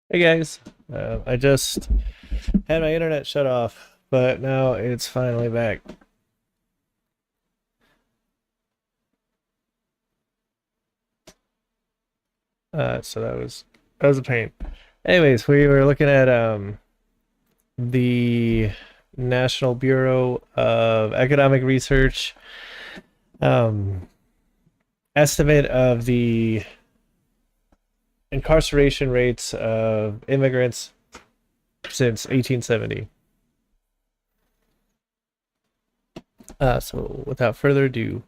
Hey guys, I just had my internet shut off, but now it's finally back. So that was a pain. Anyways, we were looking at the National Bureau of Economic Research um estimate of the incarceration rates of immigrants since 1870. So without further ado,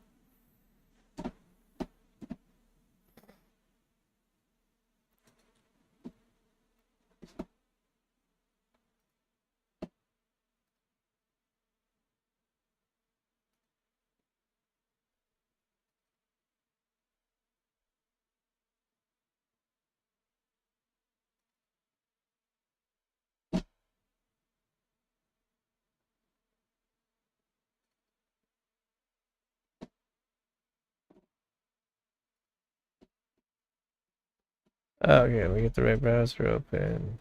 okay, let me get the right browser open.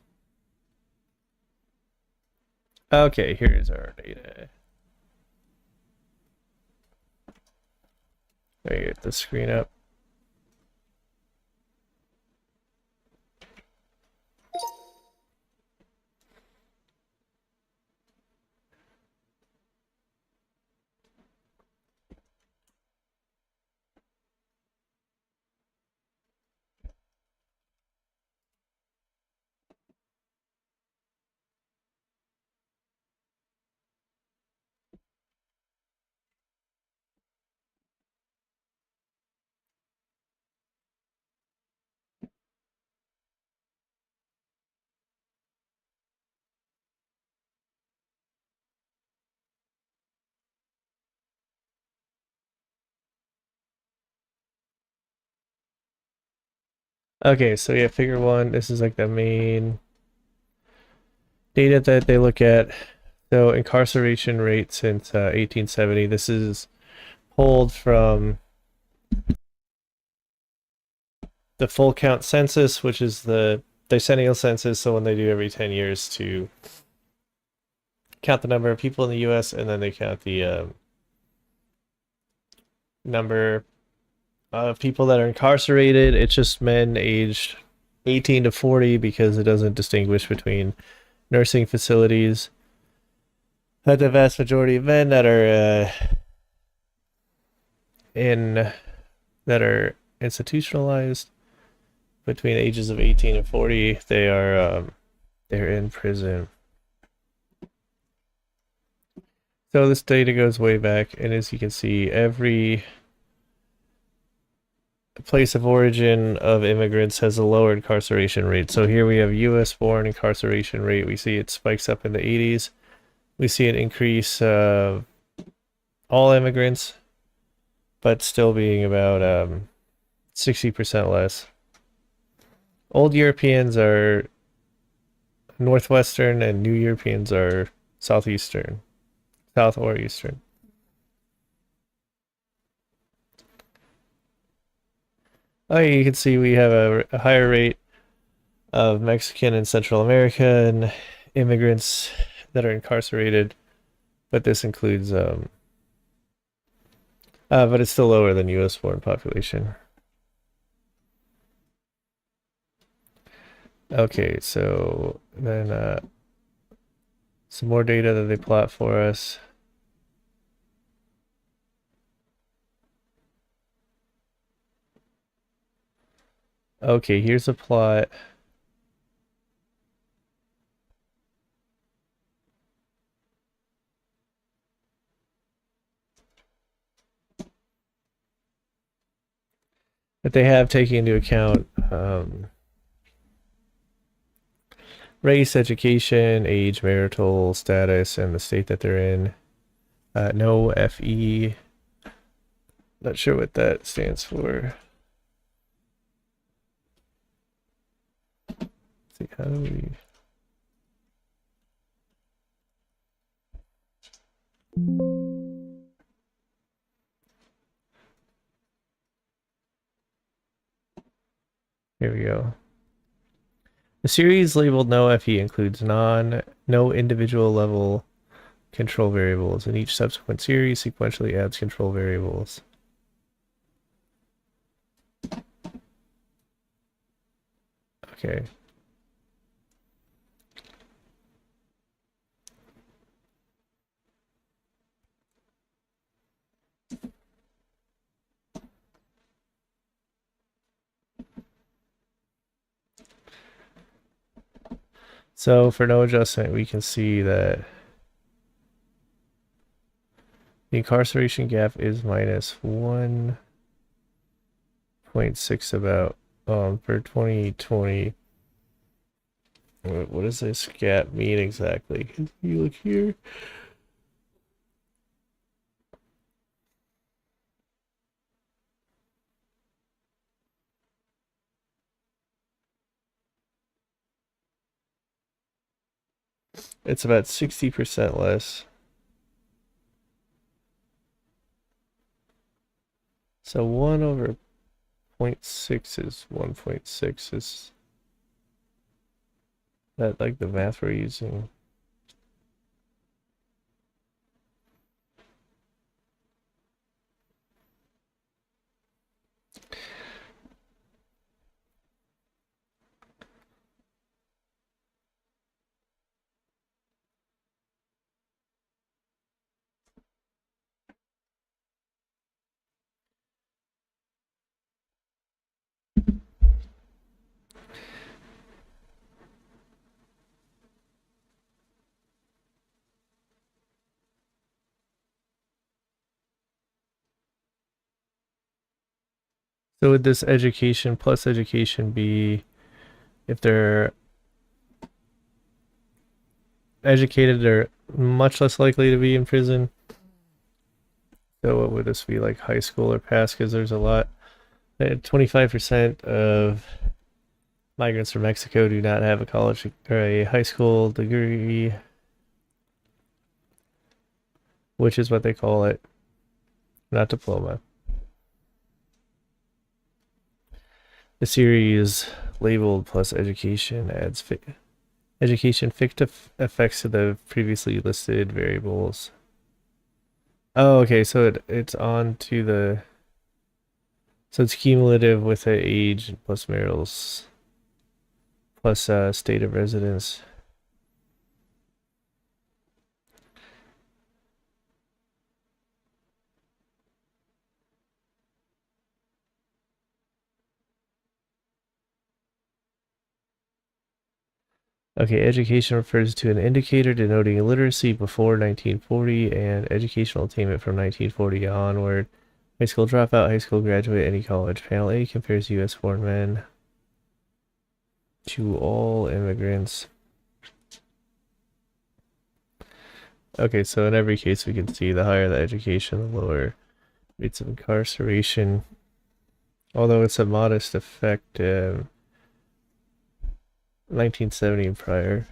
Okay, here's our data. Let me get the screen up. Okay, so yeah, figure one, this is like the main data that they look at. So incarceration rate since 1870. This is pulled from the full count census, which is the decennial census. So when they do every 10 years to count the number of people in the U.S. and then they count the number of people that are incarcerated. It's just men aged 18 to 40 because it doesn't distinguish between nursing facilities. But the vast majority of men in that are institutionalized between the ages of 18 and 40, they're in prison. So this data goes way back, and as you can see, every place of origin of immigrants has a lower incarceration rate. So here we have U.S. born incarceration rate. We see it spikes up in the 80s. We see an increase all immigrants, but still being about 60% less. Old Europeans are Northwestern, and New Europeans are Southeastern, South or Eastern. Oh, you can see we have a higher rate of Mexican and Central American immigrants that are incarcerated, but this includes, but it's still lower than U.S. born population. Okay, so then some more data that they plot for us. Okay, here's a plot. That they have taken into account race, education, age, marital status, and the state that they're in. No FE. Not sure what that stands for. Let's see, how do we? Here we go. The series labeled no FE includes no individual level control variables, and each subsequent series sequentially adds control variables. Okay. So for no adjustment, we can see that the incarceration gap is minus 1.6 about for 2020. What does this gap mean exactly? If you look here. It's about 60% less. So 1 over 0.6 is 1.6. Is that like the math we're using? So would this education plus education be if they're educated, they're much less likely to be in prison? So what would this be, like high school or past? Because there's a lot. 25% of migrants from Mexico do not have a college or a high school degree, which is what they call it, not diploma. The series labeled plus education adds education fictive effects to the previously listed variables. Oh, okay, so it's on to the, so it's cumulative with the age plus marital's plus state of residence. Okay, education refers to an indicator denoting literacy before 1940 and educational attainment from 1940 onward. High school dropout, high school graduate, any college. Panel A compares U.S. born men to all immigrants. Okay, so in every case we can see the higher the education, the lower rates of incarceration. Although it's a modest effect, 1970 and prior.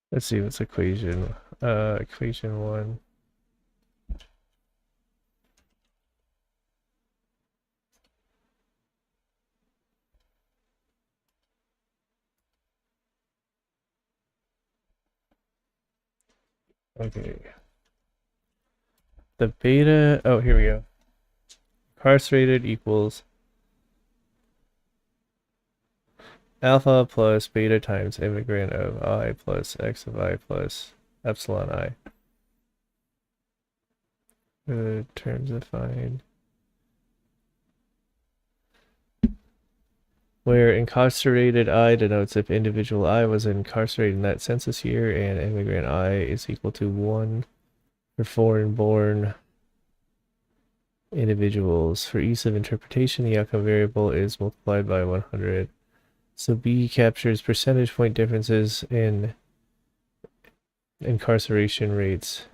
Let's see what's equation. Equation 1. Okay. The beta, oh, here we go. Incarcerated equals alpha plus beta times immigrant of I plus x of I plus epsilon I. Terms defined. Where incarcerated I denotes if individual I was incarcerated in that census year and immigrant I is equal to 1 for foreign-born individuals. For ease of interpretation, the outcome variable is multiplied by 100. So B captures percentage point differences in incarceration rates.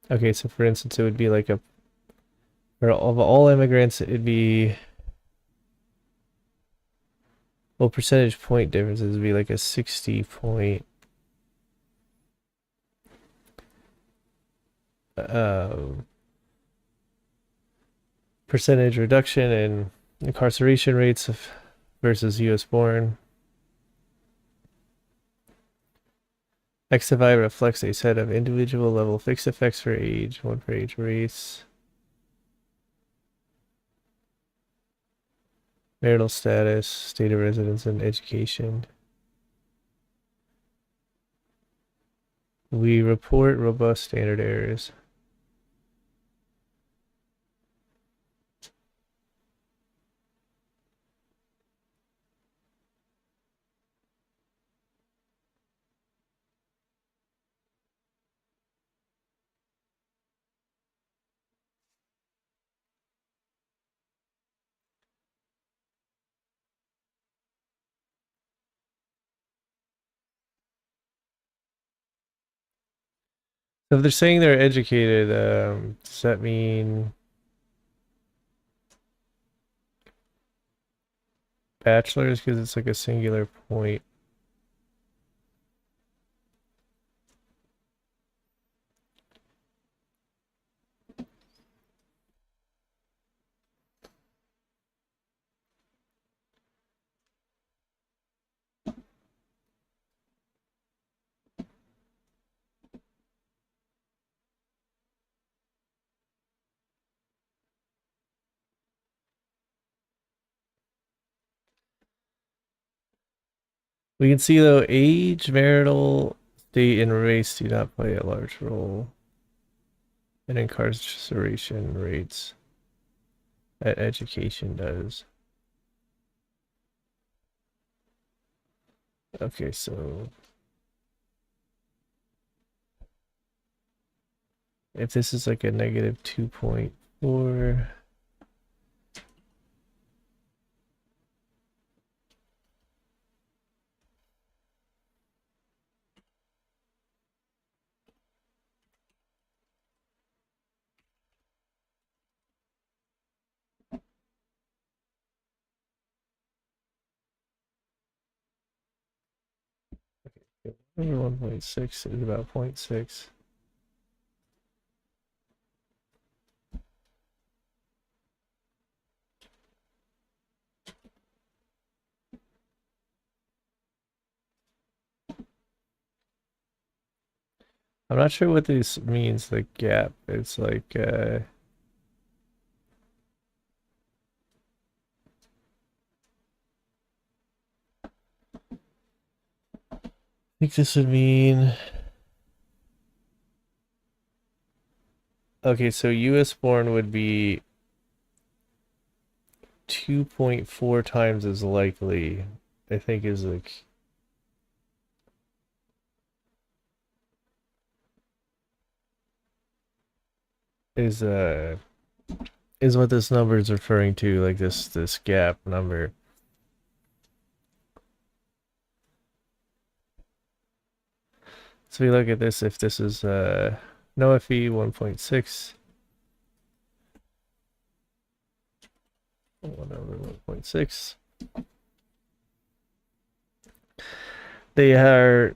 Okay, so for instance, it would be like for all immigrants, it'd be, well, percentage point differences would be like a 60 point percentage reduction in incarceration rates versus US born. XFI reflects a set of individual level fixed effects for age, one for age, race, marital status, state of residence, and education. We report robust standard errors. So if they're saying they're educated, does that mean bachelor's? Because it's like a singular point. We can see though, age, marital state, and race do not play a large role in incarceration rates. That education does. Okay, so if this is like a negative 2.4, number 1.6 is about 0.6. I'm not sure what this means, the gap. It's like, I think this would mean, okay, so US born would be 2.4 times as likely, I think is like, is what this number is referring to, like this gap number. So we look at this, if this is no FE 1.6, 1 over 1.6, they are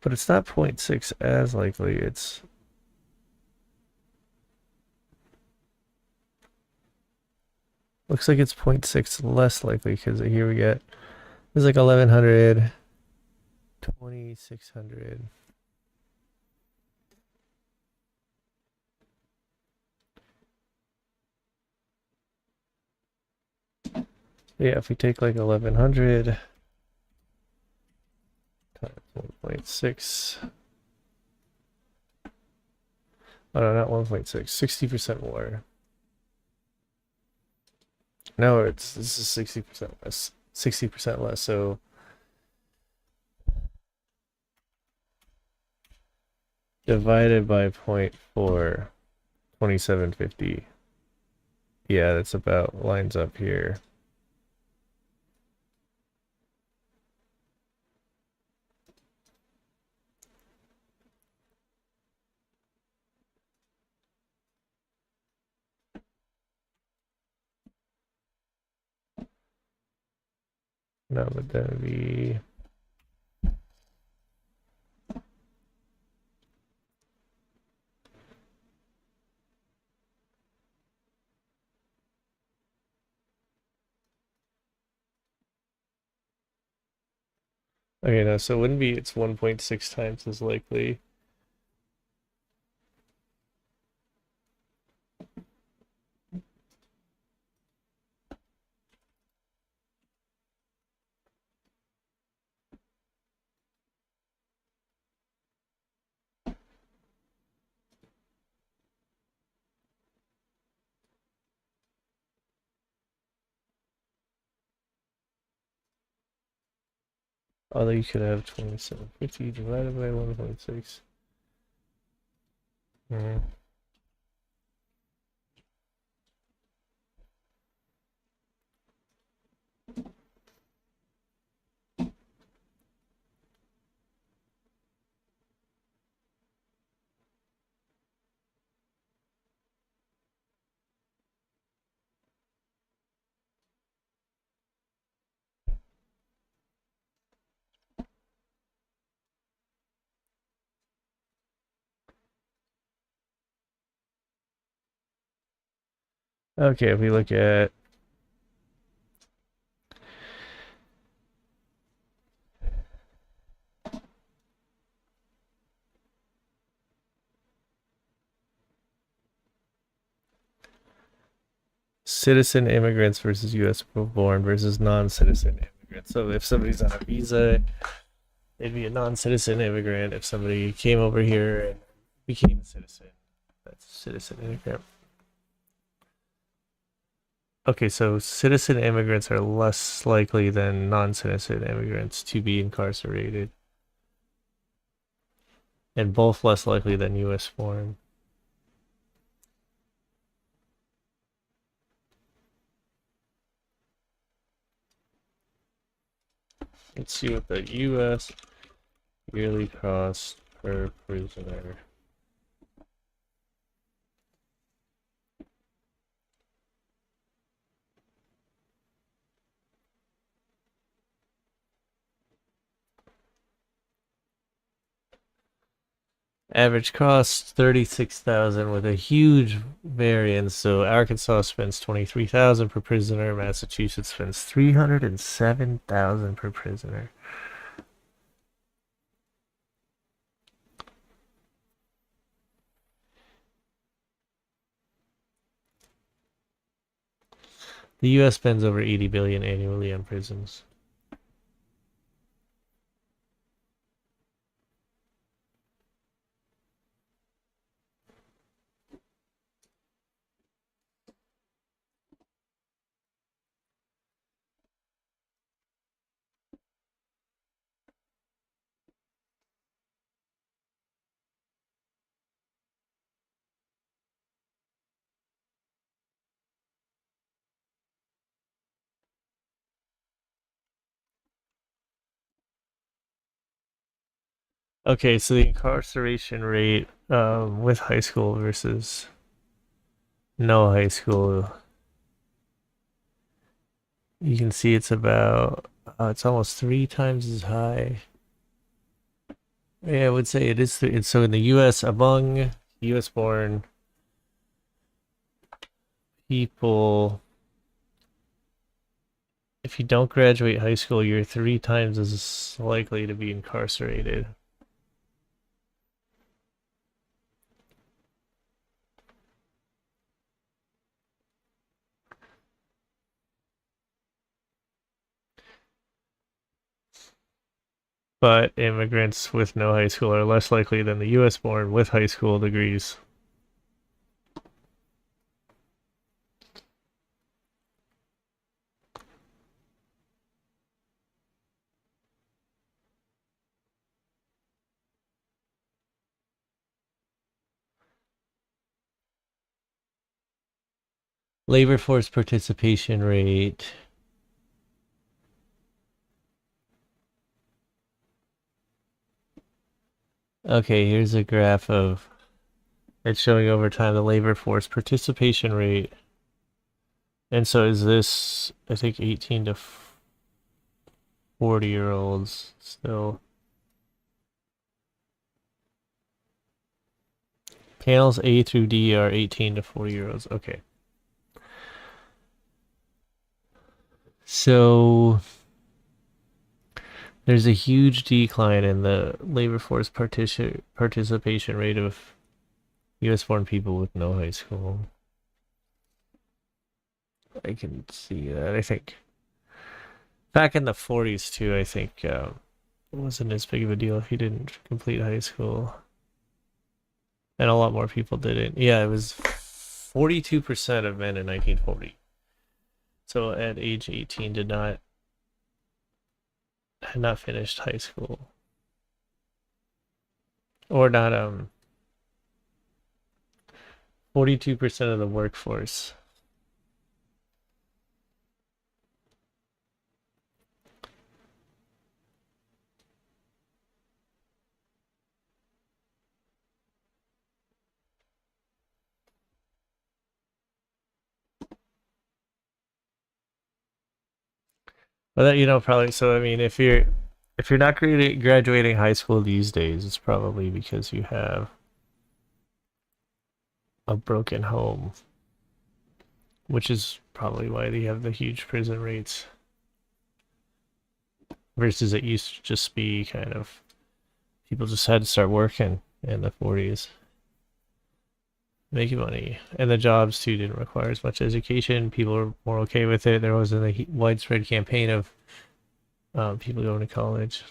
but it's not 0.6 as likely, it's looks like it's 0.6 less likely, because here we get, it's like 1100, 2600. Yeah, if we take like 1100 times 1.6, oh no, not 1.6, 60% more. No, this is 60% less. 60% less. So divided by 0.4, 2750. Yeah, that's about lines up here. No, but that would be okay. No, so it wouldn't be. It's 1.6 times as likely. Although you could have 2750 divided by 1.6. Hmm. Okay, if we look at citizen immigrants versus U.S. born versus non-citizen immigrants. So if somebody's on a visa, they'd be a non-citizen immigrant. If somebody came over here and became a citizen, that's a citizen immigrant. Okay, so citizen immigrants are less likely than non-citizen immigrants to be incarcerated, and both less likely than U.S. born. Let's see what the U.S. yearly cost per prisoner. Average cost 36,000 with a huge variance. So Arkansas spends 23,000 per prisoner. Massachusetts spends 307,000 per prisoner. The U.S. spends over 80 billion annually on prisons. Okay, so the incarceration rate with high school versus no high school, you can see it's about it's almost 3 times as high. Yeah, I would say it is. It's so in the U.S. among U.S. born people, if you don't graduate high school, you're 3 times as likely to be incarcerated. But immigrants with no high school are less likely than the U.S. born with high school degrees. Labor force participation rate. Okay, here's a graph of it's showing over time the labor force participation rate. And so is this, I think, 18 to 40-year-olds still. Panels A through D are 18 to 40-year-olds. Okay. So there's a huge decline in the labor force participation rate of U.S. born people with no high school. I can see that. I think back in the 40s too, I think it wasn't as big of a deal if you didn't complete high school. And a lot more people didn't. Yeah, it was 42% of men in 1940. So at age 18 had not finished high school. Or not 42% of the workforce. But that, probably, so I mean if you're not graduating high school these days, it's probably because you have a broken home, which is probably why they have the huge prison rates. Versus it used to just be kind of people just had to start working in the 40s, making money, and the jobs too didn't require as much education. People were more okay with it. There wasn't a widespread campaign of people going to college.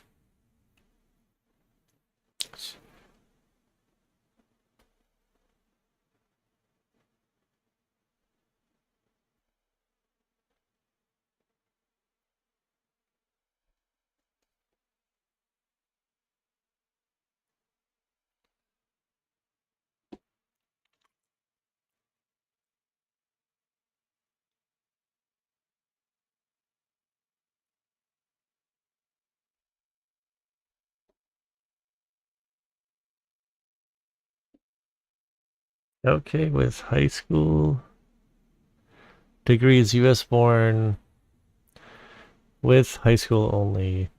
Okay, with high school degrees, U.S. born with high school only.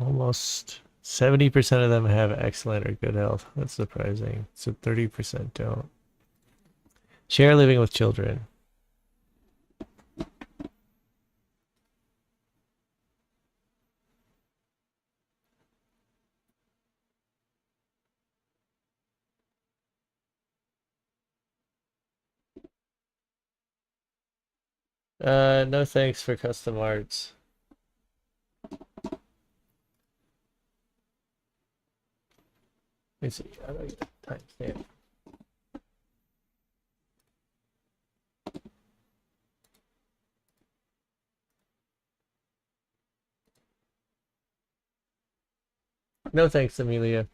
Almost 70% of them have excellent or good health. That's surprising. So 30% don't. Share living with children. No thanks for custom arts. Let me see. How do I get timestamp? No thanks, Amelia.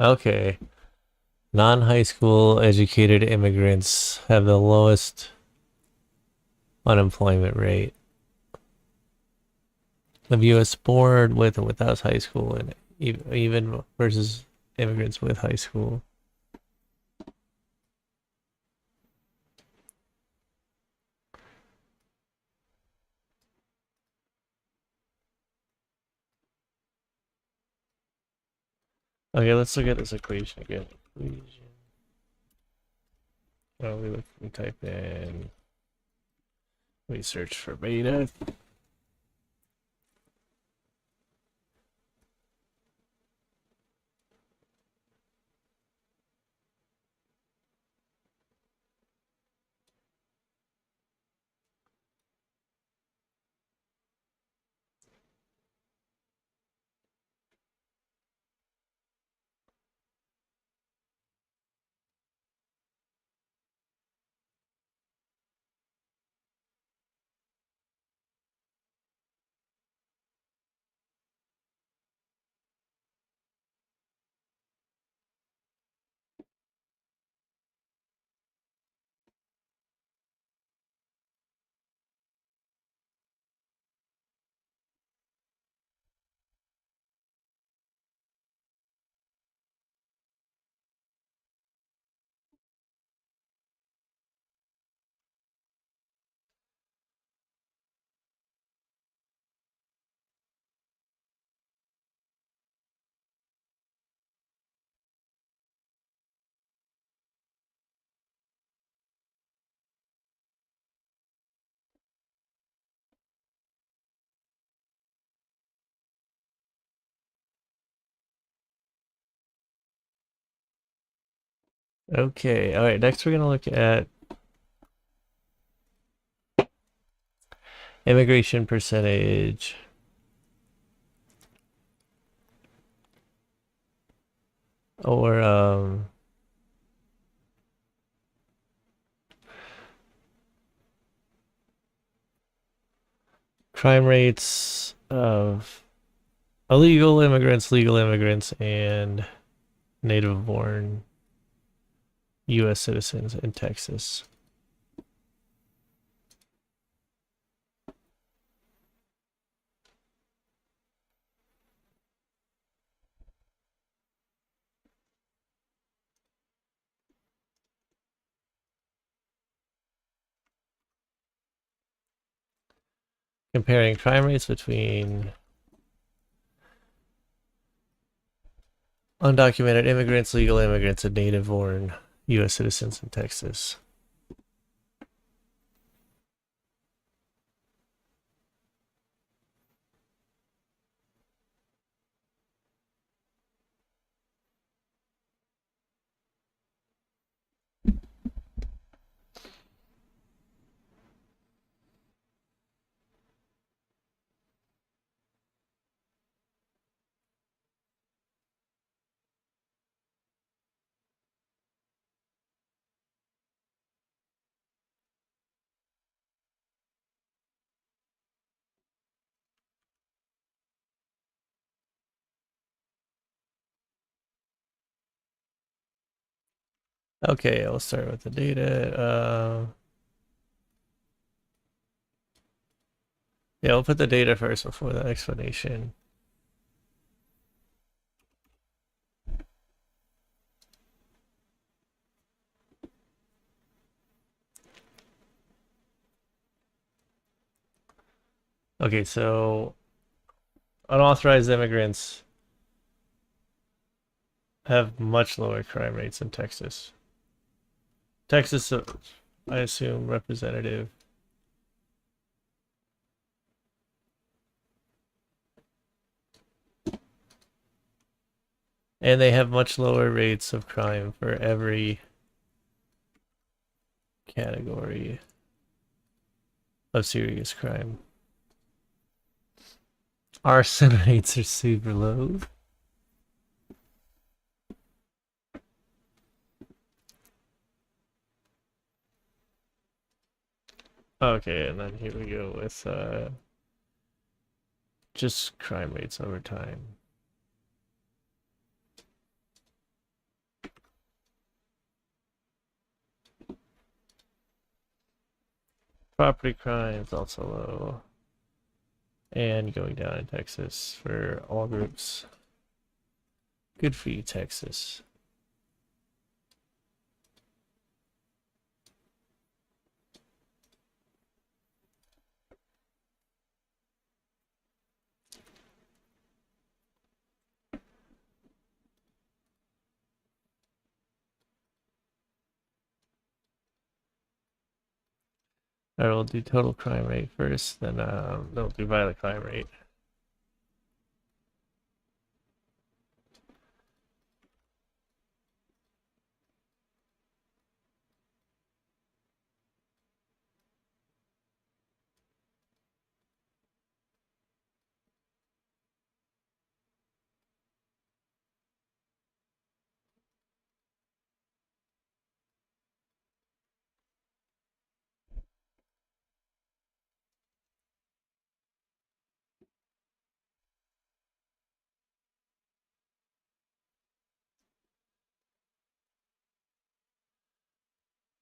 Okay. Non-high school educated immigrants have the lowest unemployment rate of U.S. born with and without high school, and even versus immigrants with high school. Okay, let's look at this equation again. Well, we type in, we search for beta. Okay, all right, next we're gonna look at immigration percentage. Or crime rates of illegal immigrants, legal immigrants, and native-born U.S. citizens in Texas. Comparing crime rates between undocumented immigrants, legal immigrants, and native-born U.S. citizens in Texas. Okay, I'll start with the data. Yeah, we'll put the data first before the explanation. Okay, so unauthorized immigrants have much lower crime rates in Texas. Texas, I assume, representative. And they have much lower rates of crime for every category of serious crime. Arson rates are super low. Okay, and then here we go with just crime rates over time. Property crimes also low. And going down in Texas for all groups. Good for you, Texas. Or we'll do total crime rate first, then we'll do violent crime rate.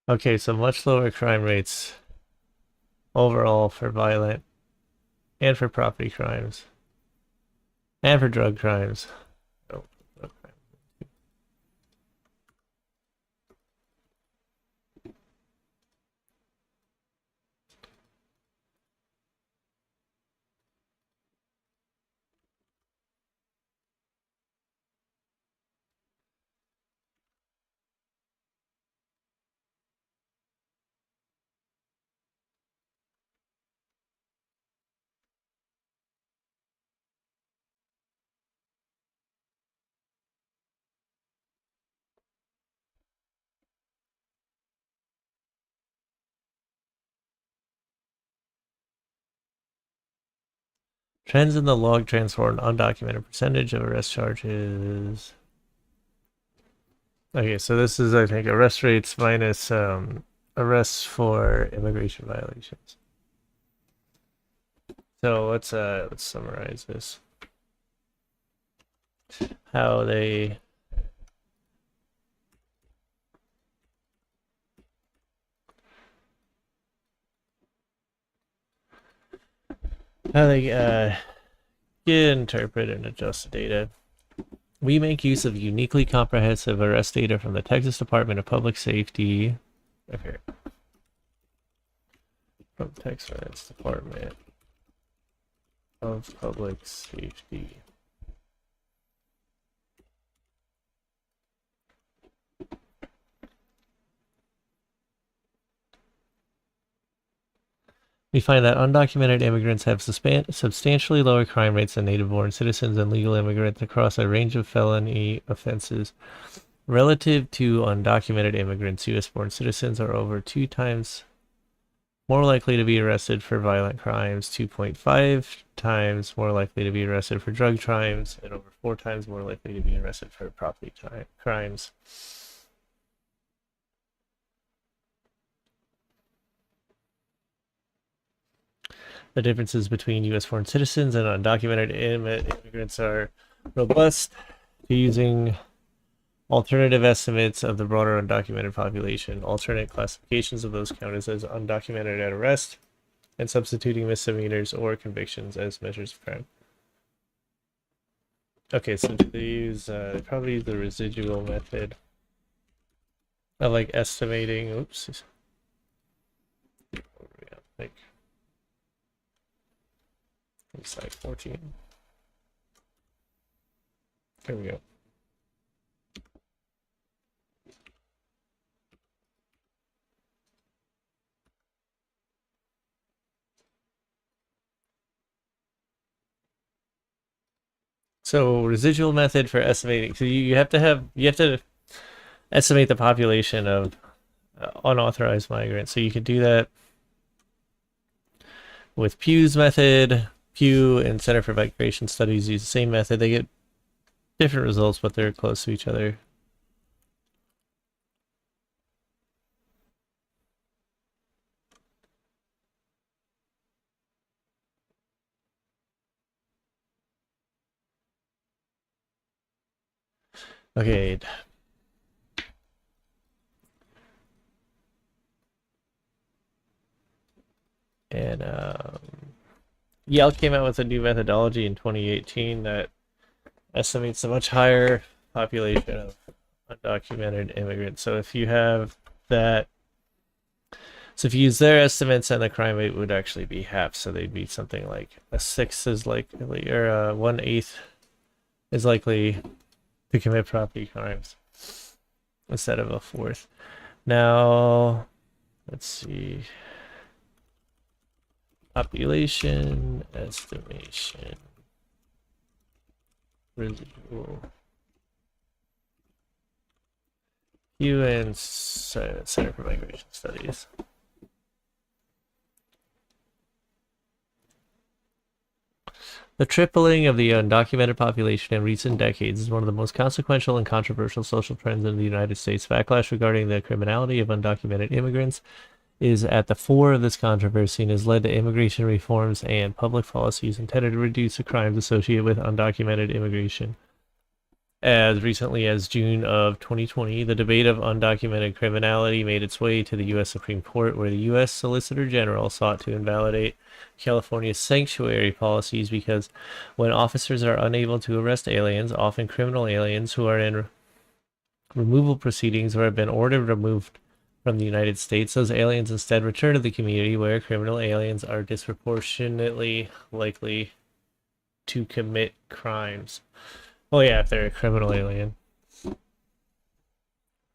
Okay, so much lower crime rates overall for violent and for property crimes and for drug crimes. Oh, drug crime. Trends in the log transformed undocumented percentage of arrest charges. Okay, so this is, I think, arrest rates minus arrests for immigration violations. So let's summarize this. How they interpret and adjust the data. We make use of uniquely comprehensive arrest data from the Texas Department of Public Safety. Okay. From Texas Department of Public Safety. We find that undocumented immigrants have substantially lower crime rates than native-born citizens and legal immigrants across a range of felony offenses. Relative to undocumented immigrants, U.S.-born citizens are over 2 times more likely to be arrested for violent crimes, 2.5 times more likely to be arrested for drug crimes, and over 4 times more likely to be arrested for property crimes. The differences between U.S. foreign citizens and undocumented immigrants are robust to using alternative estimates of the broader undocumented population, alternate classifications of those counted as undocumented at arrest, and substituting misdemeanors or convictions as measures of crime. Okay, so they use they probably use the residual method of like estimating. Oops. Like slide 14. There we go. So residual method for estimating. So you have to estimate the population of unauthorized migrants. So you could do that with Pew's method. Pew and Center for Migration Studies use the same method. They get different results, but they're close to each other. Okay. And Yale came out with a new methodology in 2018 that estimates a much higher population of undocumented immigrants. So if you have that, so if you use their estimates, and the crime rate would actually be half, so they'd be something like a sixth is likely, or 1/8 is likely to commit property crimes instead of a fourth. Now, let's see. Population estimation. Residual. UN Center for Migration Studies. The tripling of the undocumented population in recent decades is one of the most consequential and controversial social trends in the United States. Backlash regarding the criminality of undocumented immigrants is at the fore of this controversy and has led to immigration reforms and public policies intended to reduce the crimes associated with undocumented immigration. As recently as June of 2020, the debate of undocumented criminality made its way to the U.S. Supreme Court, where the U.S. Solicitor General sought to invalidate California's sanctuary policies because when officers are unable to arrest aliens, often criminal aliens who are in removal proceedings or have been ordered removed from the United States, those aliens instead return to the community where criminal aliens are disproportionately likely to commit crimes. Oh yeah, if they're a criminal alien.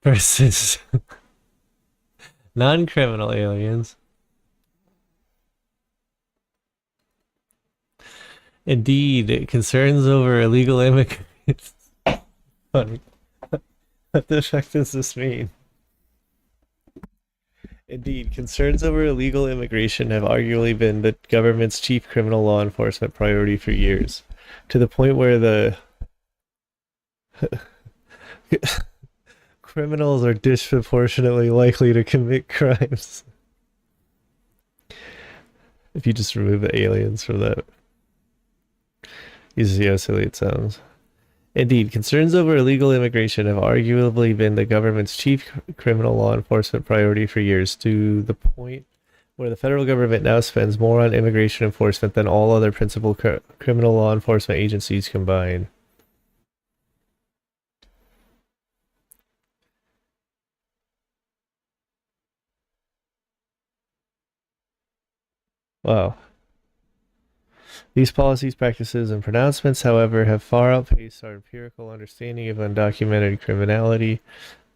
Versus non-criminal aliens. Indeed, concerns over illegal immigrants. Funny. What the heck does this mean? Indeed, concerns over illegal immigration have arguably been the government's chief criminal law enforcement priority for years, to the point where the criminals are disproportionately likely to commit crimes. If you just remove the aliens from that. You see how silly it sounds. Indeed, concerns over illegal immigration have arguably been the government's chief criminal law enforcement priority for years, to the point where the federal government now spends more on immigration enforcement than all other principal criminal law enforcement agencies combined. Wow. These policies, practices, and pronouncements, however, have far outpaced our empirical understanding of undocumented criminality.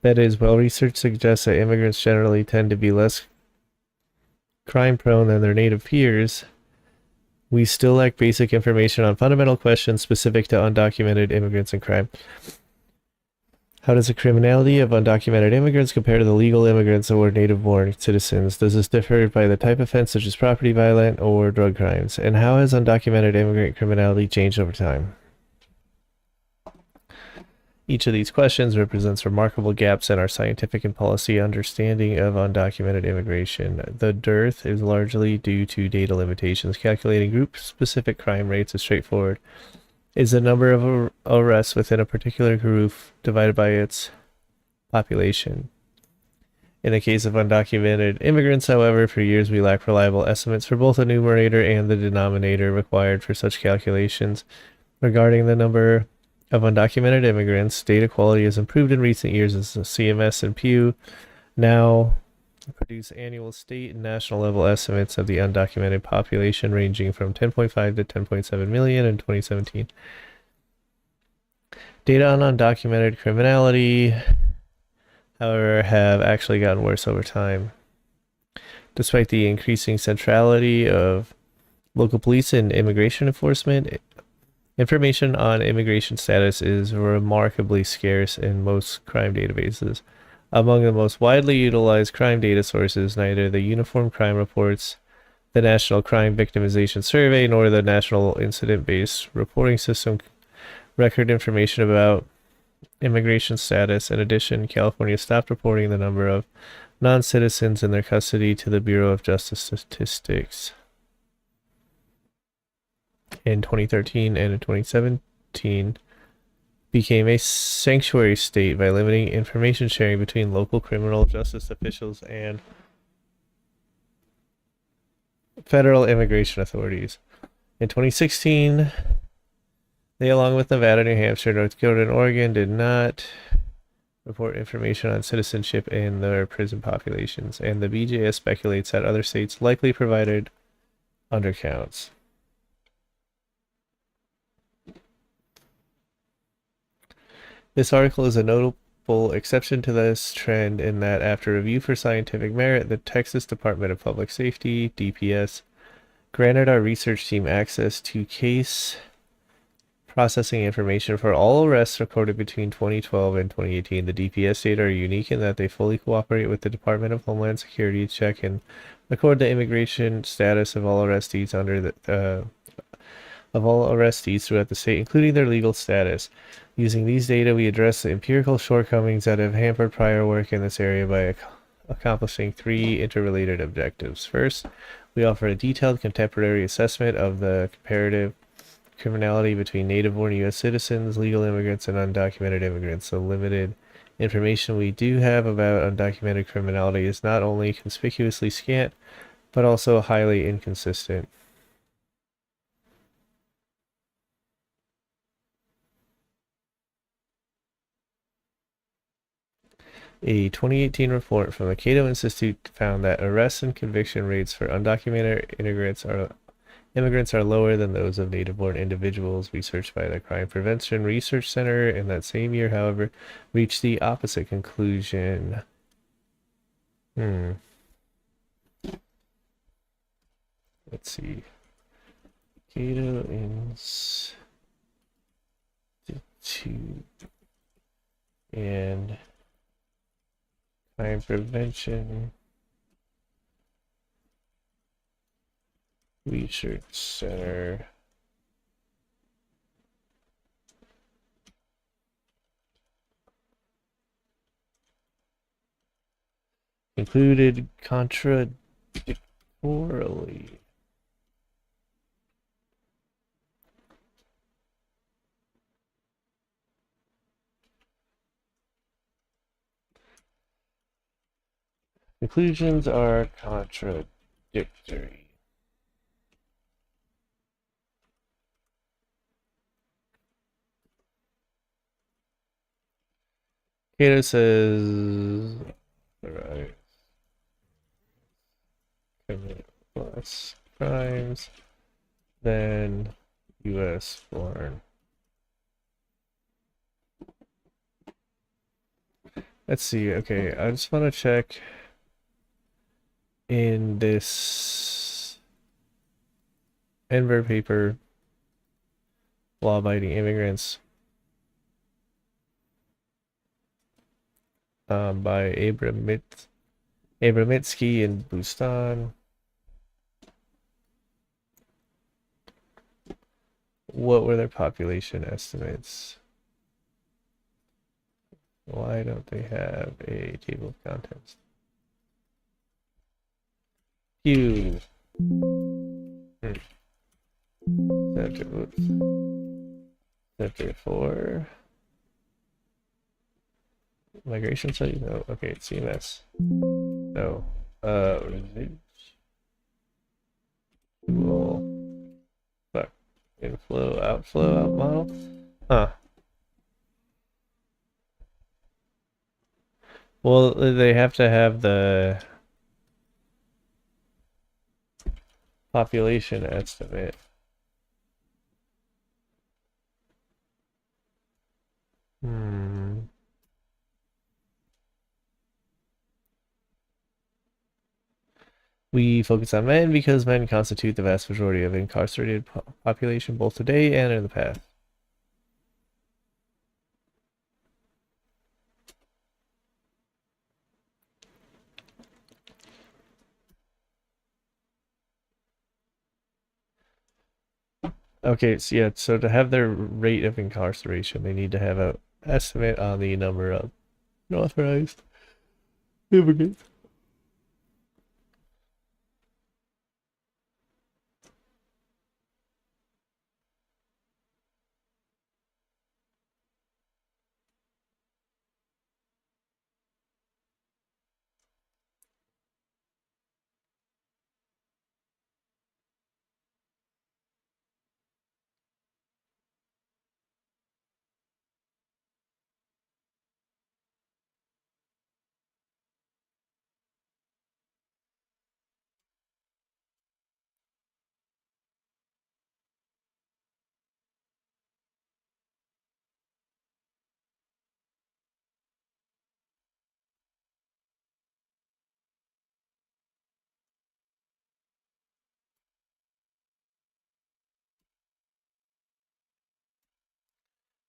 That is, while research suggests that immigrants generally tend to be less crime-prone than their native peers, we still lack basic information on fundamental questions specific to undocumented immigrants and crime. How does the criminality of undocumented immigrants compare to the legal immigrants or native-born citizens? Does this differ by the type of offense, such as property violence or drug crimes? And how has undocumented immigrant criminality changed over time? Each of these questions represents remarkable gaps in our scientific and policy understanding of undocumented immigration. The dearth is largely due to data limitations. Calculating group-specific crime rates is straightforward. Is the number of arrests within a particular group divided by its population. In the case of undocumented immigrants, however, for years we lack reliable estimates for both the numerator and the denominator required for such calculations. Regarding the number of undocumented immigrants, data quality has improved in recent years as the CMS and Pew now produce annual state and national level estimates of the undocumented population ranging from 10.5 to 10.7 million in 2017. Data on undocumented criminality, however, have actually gotten worse over time. Despite the increasing centrality of local police and immigration enforcement, information on immigration status is remarkably scarce in most crime databases. Among the most widely utilized crime data sources, neither the Uniform Crime Reports, the National Crime Victimization Survey, nor the National Incident-Based Reporting System record information about immigration status. In addition, California stopped reporting the number of non-citizens in their custody to the Bureau of Justice Statistics in 2013, and in 2017 became a sanctuary state by limiting information sharing between local criminal justice officials and federal immigration authorities. In 2016, they, along with Nevada, New Hampshire, North Dakota, and Oregon, did not report information on citizenship in their prison populations, and the BJS speculates that other states likely provided undercounts. This article is a notable exception to this trend in that, after review for scientific merit, the Texas Department of Public Safety, DPS, granted our research team access to case processing information for all arrests recorded between 2012 and 2018. The DPS data are unique in that they fully cooperate with the Department of Homeland Security to check and record the immigration status of all arrestees throughout the state, including their legal status. Using these data, we address the empirical shortcomings that have hampered prior work in this area by accomplishing three interrelated objectives. First, we offer a detailed contemporary assessment of the comparative criminality between native-born U.S. citizens, legal immigrants, and undocumented immigrants. The limited information we do have about undocumented criminality is not only conspicuously scant, but also highly inconsistent. A 2018 report from the Cato Institute found that arrest and conviction rates for undocumented immigrants are lower than those of native-born individuals. Research by the Crime Prevention Research Center in that same year, however, reached the opposite conclusion. Let's see. Cato Institute and Crime Prevention Research Center. Concluded contradictorily. Conclusions are contradictory. Cato says, right, commit less crimes than U.S. born. Let's see. Okay, I just want to check in this Enver paper, law-abiding immigrants, by Abramitsky and Bustan. What were their population estimates? Why don't they have a table of contents? Center, Center for Migration Studies? No. Okay, it's CMS. No. Residual. Fuck. Inflow, outflow, out model? Huh. Well, they have to have the population estimate. We focus on men because men constitute the vast majority of incarcerated population both today and in the past. Okay, so yeah, so to have their rate of incarceration, they need to have an estimate on the number of unauthorized immigrants.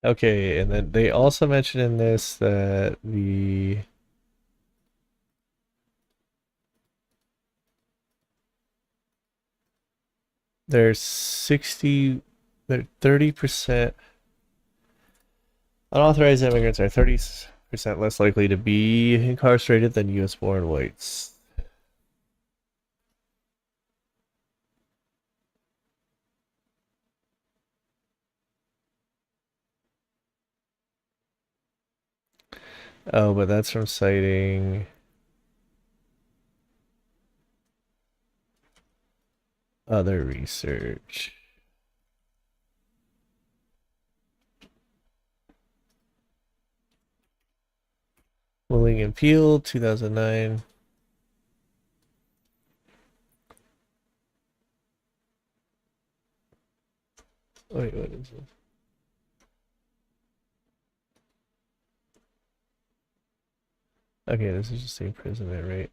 Okay, and then they also mentioned in this that there's 30% unauthorized immigrants are 30% less likely to be incarcerated than U.S. born whites. Oh, but that's from citing other research. Willing and Peel, 2009. Wait, what is this? Okay, this is just the imprisonment rate.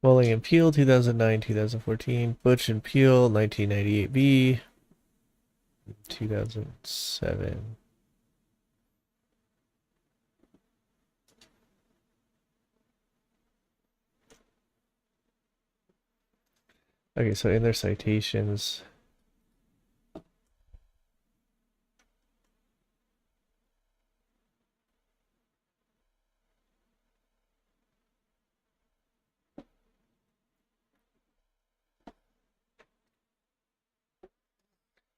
Willing and Peel, 2009, 2014. Butch and Peel, 1998B, 2007. Okay, so in their citations,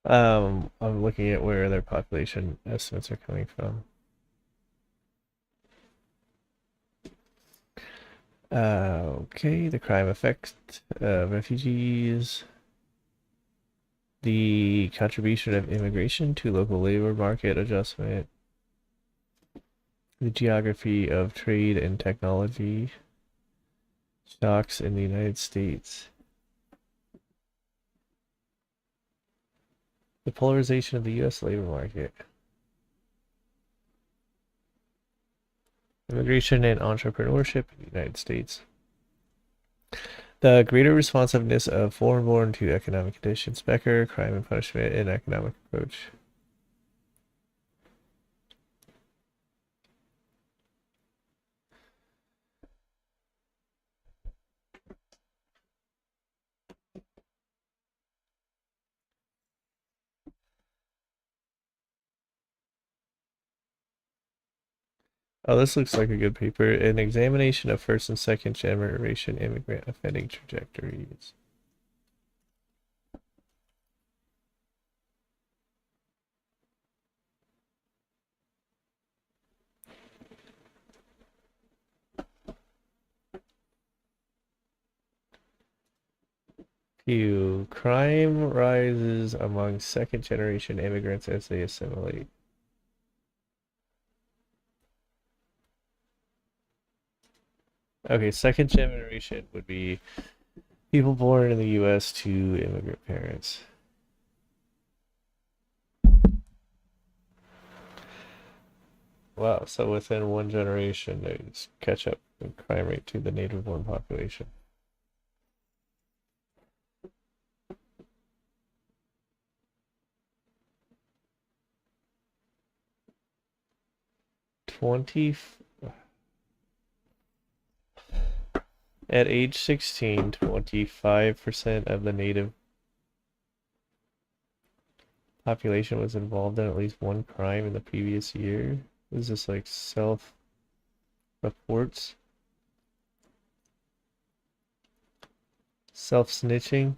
I'm looking at where their population estimates are coming from. Okay, the crime effect of refugees, the contribution of immigration to local labor market adjustment, the geography of trade and technology, shocks in the United States, the polarization of the U.S. labor market, immigration and entrepreneurship in the United States, the greater responsiveness of foreign-born to economic conditions, Becker, crime and punishment, and economic approach. Oh, this looks like a good paper. An examination of first and second generation immigrant offending trajectories. Few. Crime rises among second generation immigrants as they assimilate. Okay, second generation would be people born in the US to immigrant parents. Wow, so within one generation, they just catch up in crime rate to the native born population. At age 16, 25% of the native population was involved in at least one crime in the previous year. Is this like self-reports? Self-snitching?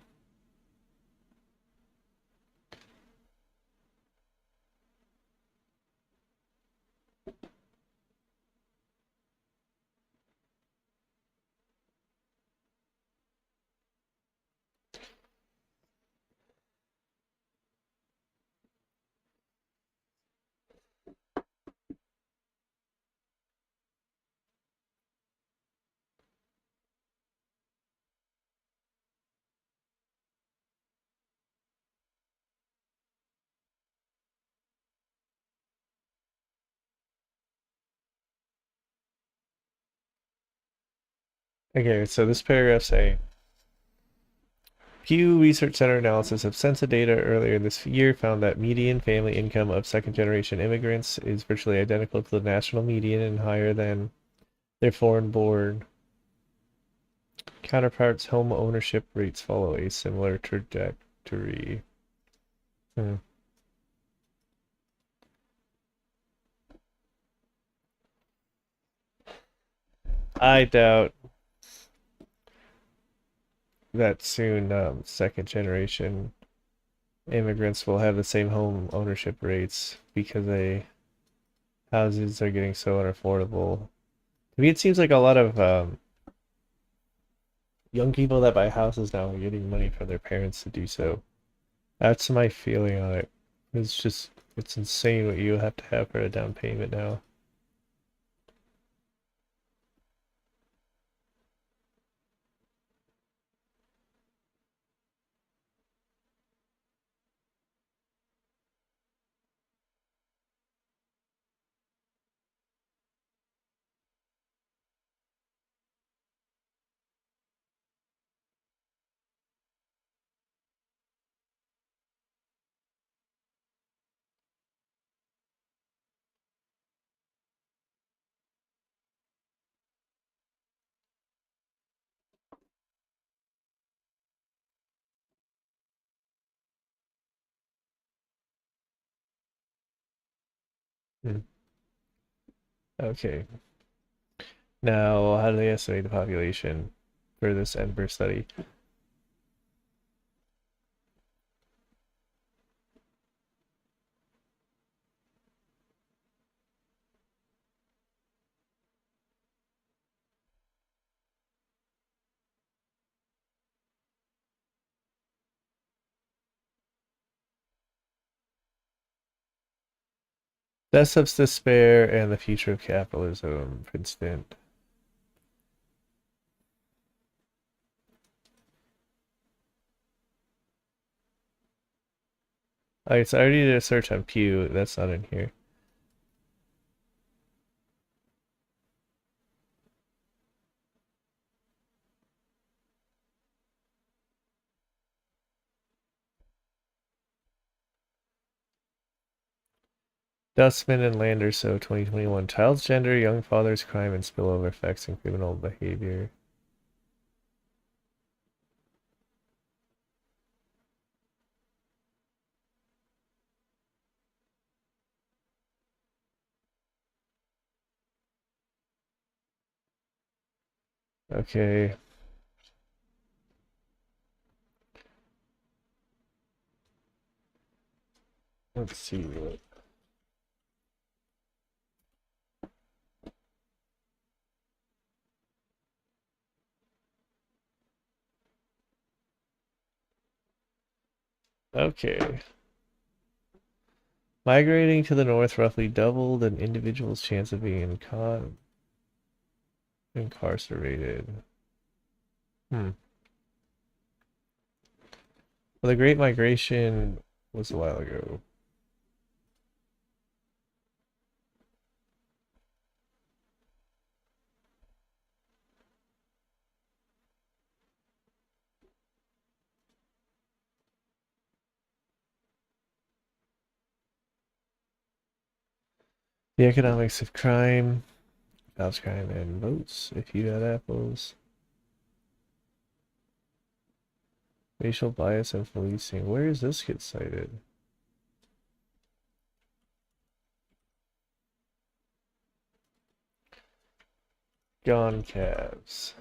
Okay, so this paragraph saying Pew Research Center analysis of census data earlier this year found that median family income of second-generation immigrants is virtually identical to the national median and higher than their foreign-born counterparts. Home ownership rates follow a similar trajectory. Hmm. I doubt that soon second-generation immigrants will have the same home ownership rates because houses are getting so unaffordable. To me, it seems like a lot of young people that buy houses now are getting money from their parents to do so. That's my feeling on it. It's insane what you have to have for a down payment now. Hmm. Okay. Now, how do they estimate the population for this Edinburgh study? Deaths of despair and the future of capitalism, Princeton. Alright, so I already did a search on Pew. That's not in here. Dustman and Landerso, 2021. Child's gender, young father's crime, and spillover effects and criminal behavior. Okay. Let's see. Okay. Migrating to the north roughly doubled an individual's chance of being incarcerated. Hmm. Well, the Great Migration was a while ago. The economics of crime, house crime, and votes. If you had apples. Racial bias and policing. Where does this get cited? Gone calves.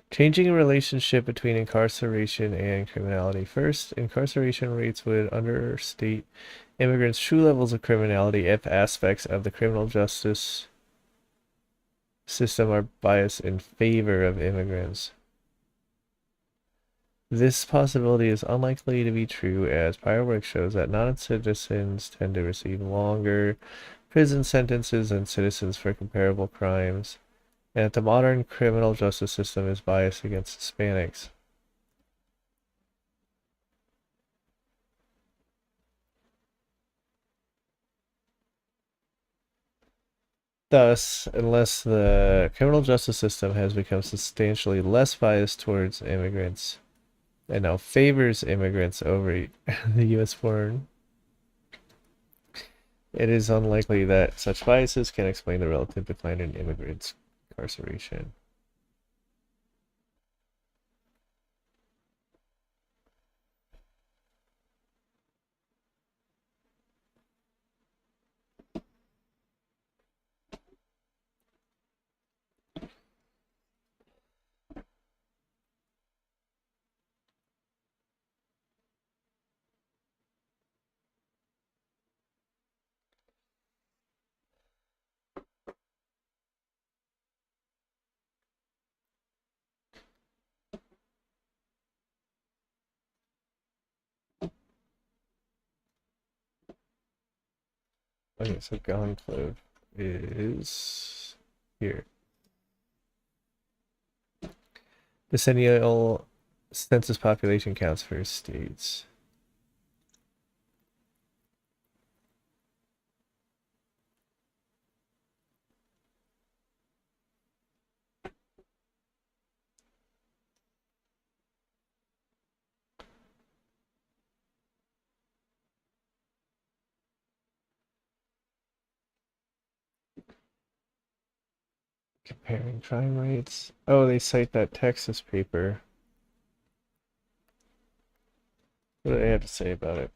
Changing a relationship between incarceration and criminality. First, incarceration rates would understate immigrants' true levels of criminality if aspects of the criminal justice system are biased in favor of immigrants. This possibility is unlikely to be true, as prior work shows that non-citizens tend to receive longer prison sentences than citizens for comparable crimes, and that the modern criminal justice system is biased against Hispanics. Thus, unless the criminal justice system has become substantially less biased towards immigrants and now favors immigrants over the U.S. foreign, it is unlikely that such biases can explain the relative decline in immigrants' incarceration. Okay, so Conclave is here. Decennial census population counts for states. Comparing crime rates. Oh, they cite that Texas paper. What do they have to say about it?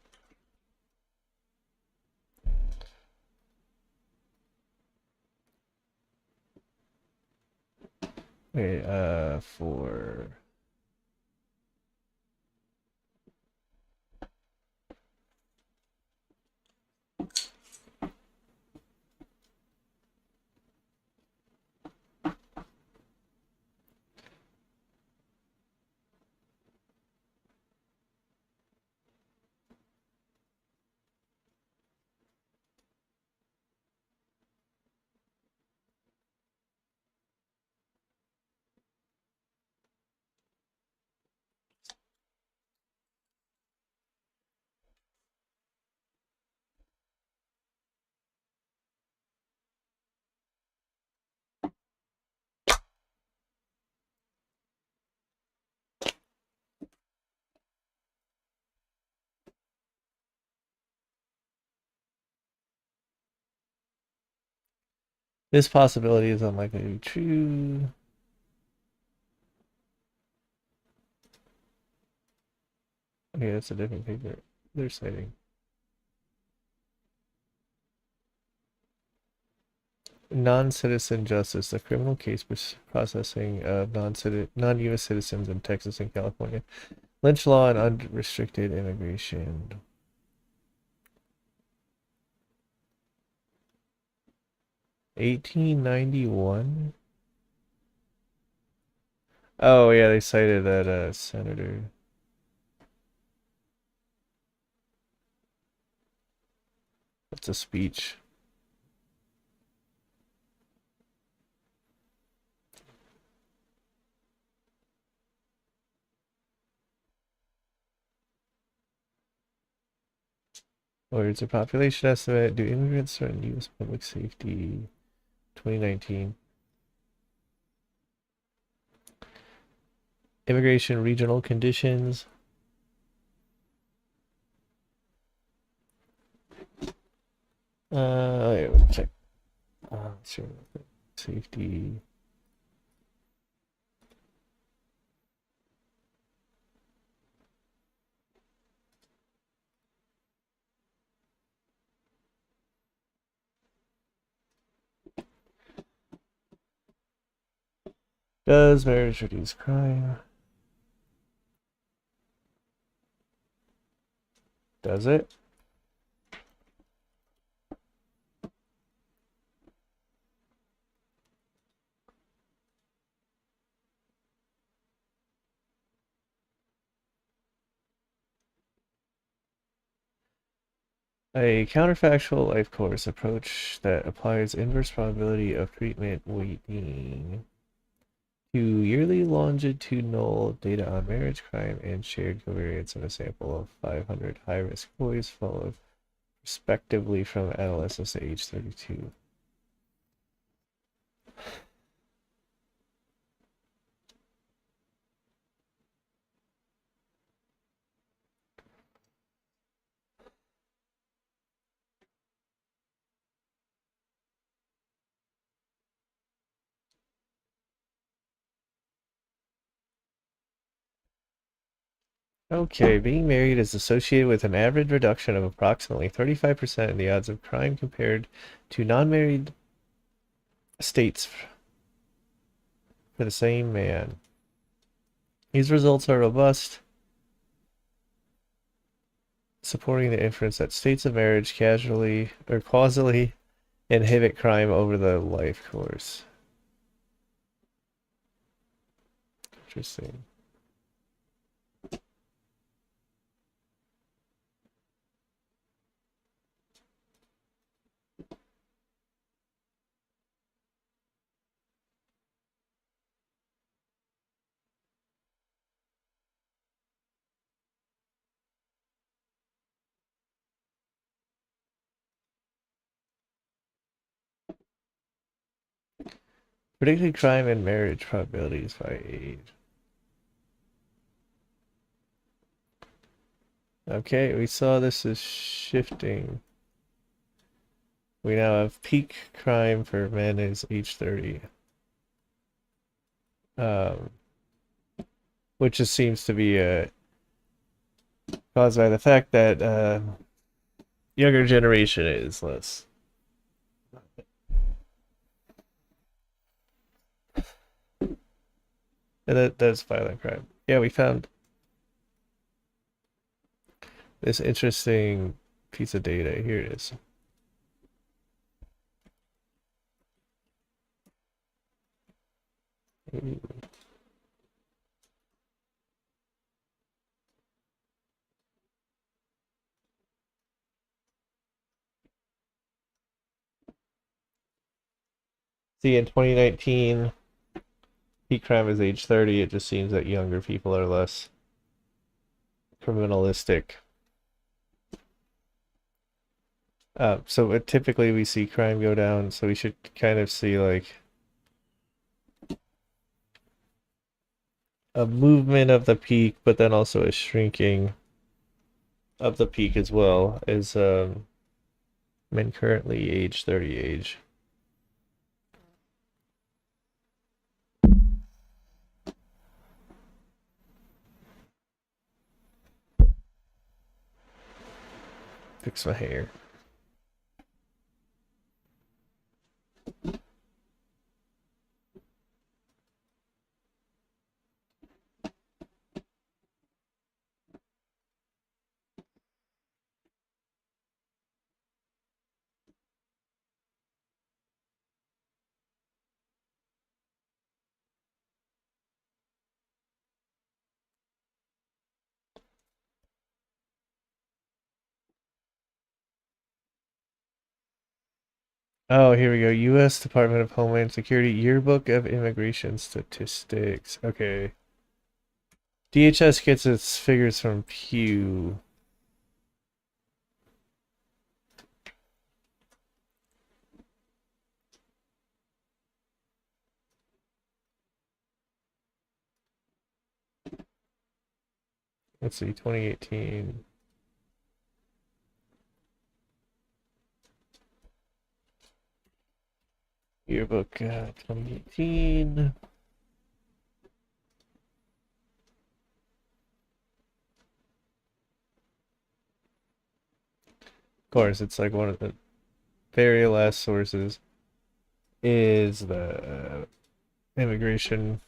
Okay, for this possibility is unlikely to be true. Okay, that's a different paper they're citing. Non-citizen justice, the criminal case processing of non-U.S. citizens in Texas and California. Lynch law and unrestricted immigration. 1891? Oh, yeah, they cited that senator. That's a speech. Where's the population estimate? Do immigrants threaten U.S. public safety? 2019. Immigration regional conditions. Wait, check. Sure. Safety. Does marriage reduce crime? Does it? A counterfactual life course approach that applies inverse probability of treatment weighting to yearly longitudinal data on marriage, crime, and shared covariance in a sample of 500 high-risk boys followed respectively from adolescence to age 32. Okay, being married is associated with an average reduction of approximately 35% in the odds of crime compared to non-married states for the same man. These results are robust, supporting the inference that states of marriage casually or causally inhibit crime over the life course. Interesting. Predicted crime and marriage probabilities by age. Okay, we saw this is shifting. We now have peak crime for men is age 30. Um, which just seems to be caused by the fact that younger generation is less. And that's violent crime. Yeah, we found this interesting piece of data. Here it is. See, in 2019, peak crime is age 30. It just seems that younger people are less criminalistic. So typically we see crime go down, so we should kind of see like a movement of the peak, but then also a shrinking of the peak as well as men currently age 30 age. Fix my hair. Oh, here we go. U.S. Department of Homeland Security Yearbook of Immigration Statistics. Okay. DHS gets its figures from Pew. Let's see, 2018. Yearbook 2018. Of course, it's like one of the very last sources is the immigration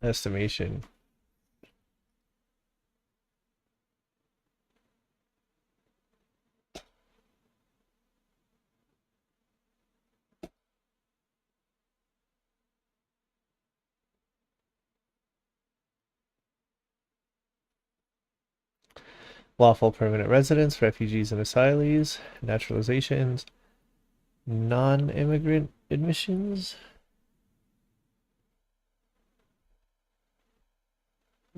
estimation. Lawful permanent residents, refugees and asylees, naturalizations, non-immigrant admissions.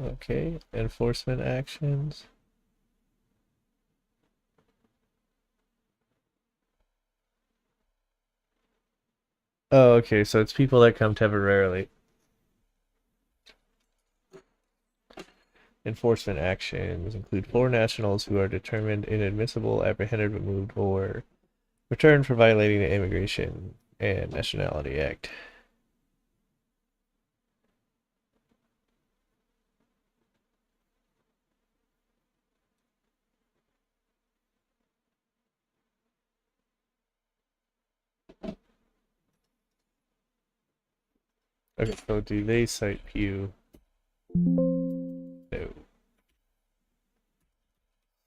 Okay, enforcement actions. Oh, okay, so it's people that come temporarily. Enforcement actions include foreign nationals who are determined inadmissible, apprehended, removed, or returned for violating the Immigration and Nationality Act. Okay, so do they cite Pew? No.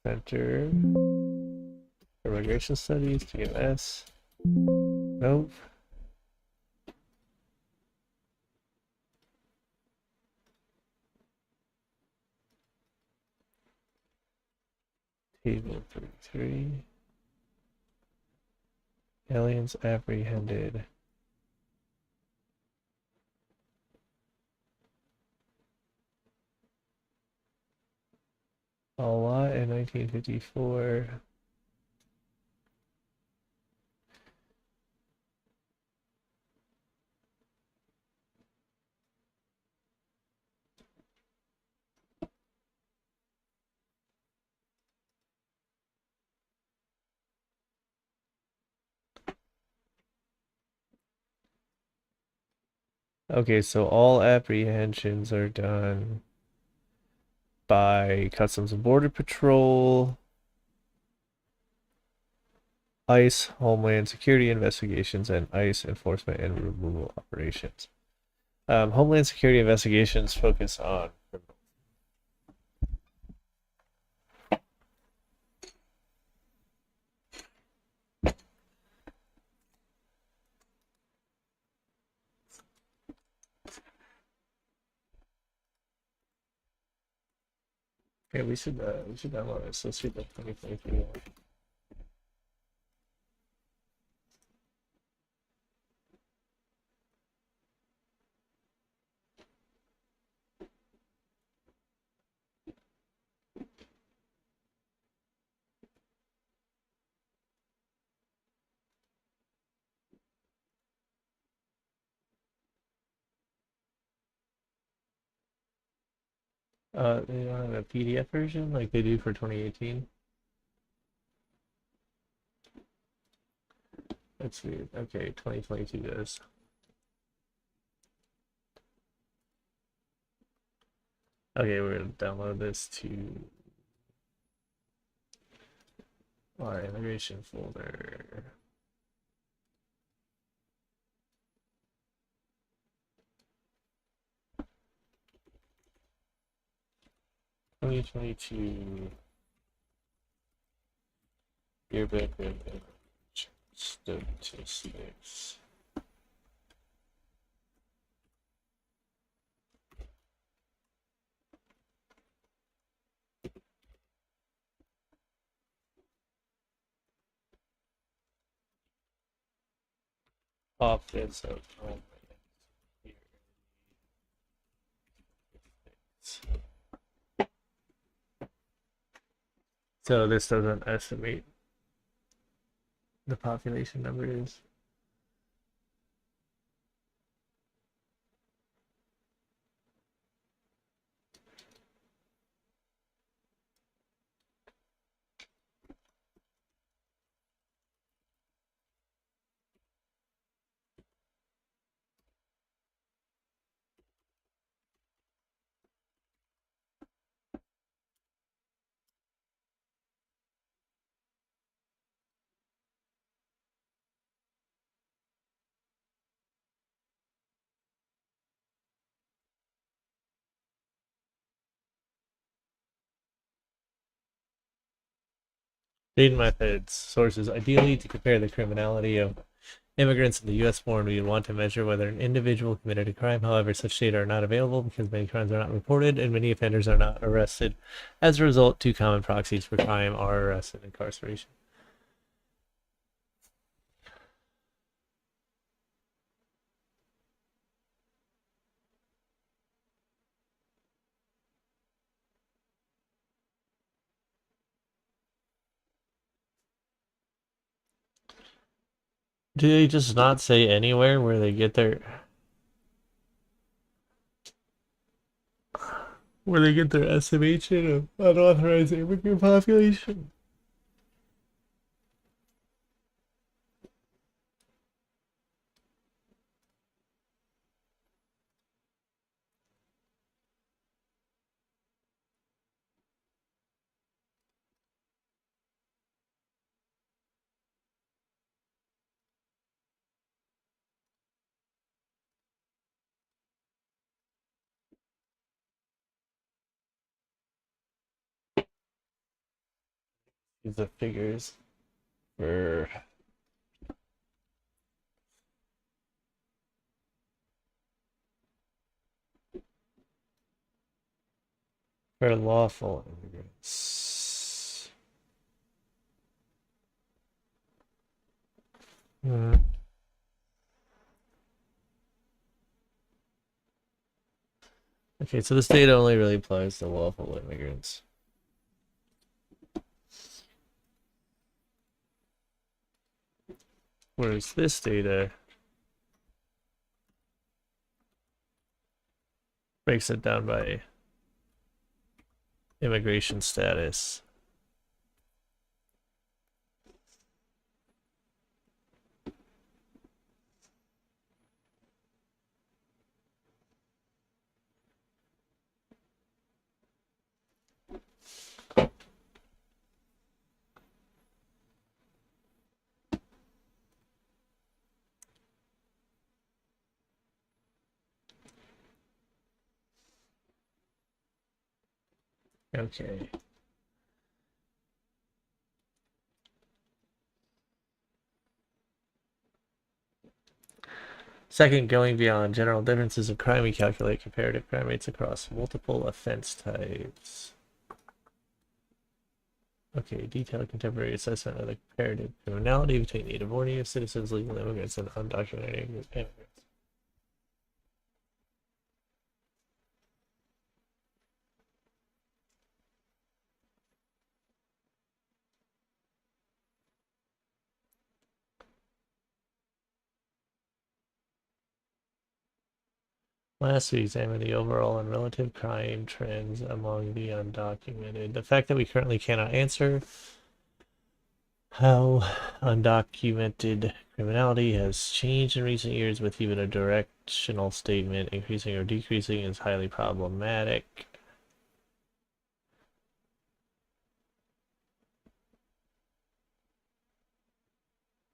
Center for Migration Studies, TMS. Nope. Table 33. Aliens apprehended. A lot in 1954. Okay, so all apprehensions are done by Customs and Border Patrol, ICE, Homeland Security Investigations, and ICE Enforcement and Removal Operations. Homeland Security Investigations focus on criminal. Okay, we should download this. Let's see the 2023 one. They don't have a PDF version like they do for 2018. That's weird. Okay, 2022 does. Okay, we're gonna download this to our immigration folder. Twenty 22 yearbook of statistics. Office of Homeland Security. So this doesn't estimate the population numbers. Data methods, sources. Ideally, to compare the criminality of immigrants in the U.S. born, we would want to measure whether an individual committed a crime. However, such data are not available because many crimes are not reported and many offenders are not arrested. As a result, two common proxies for crime are arrest and incarceration. Do they just not say anywhere where they get their estimation of unauthorized immigrant population? These are figures for lawful immigrants. Hmm. Okay, so this data only really applies to lawful immigrants. Whereas this data breaks it down by immigration status. Okay. Second, going beyond general differences of crime, we calculate comparative crime rates across multiple offense types. Okay, detailed contemporary assessment of the comparative criminality between native born citizens, legal immigrants, and undocumented immigrants. Last, we examined the overall and relative crime trends among the undocumented. The fact that we currently cannot answer how undocumented criminality has changed in recent years with even a directional statement increasing or decreasing is highly problematic.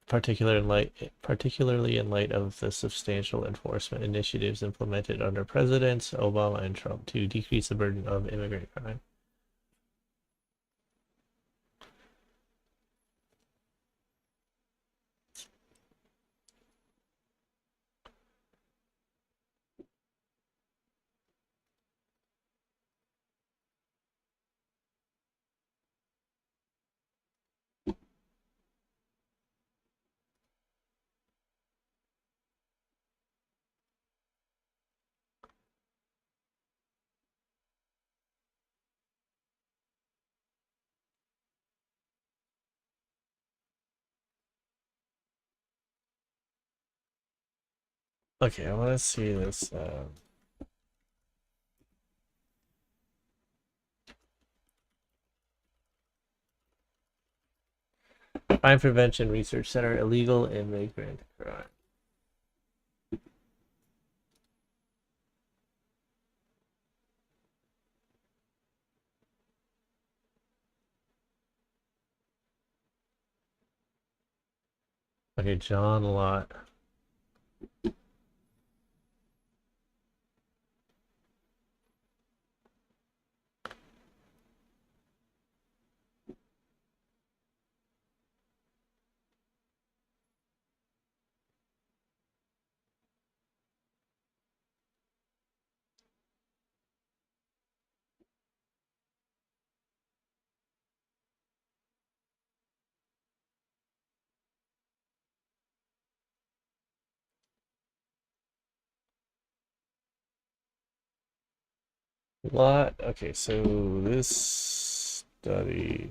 Particularly in light of the substantial enforcement initiatives implemented under Presidents Obama and Trump to decrease the burden of immigrant crime. Okay, I want to see this. Crime Prevention Research Center, illegal immigrant crime. Okay, John Lott. Lott. Okay, so this study.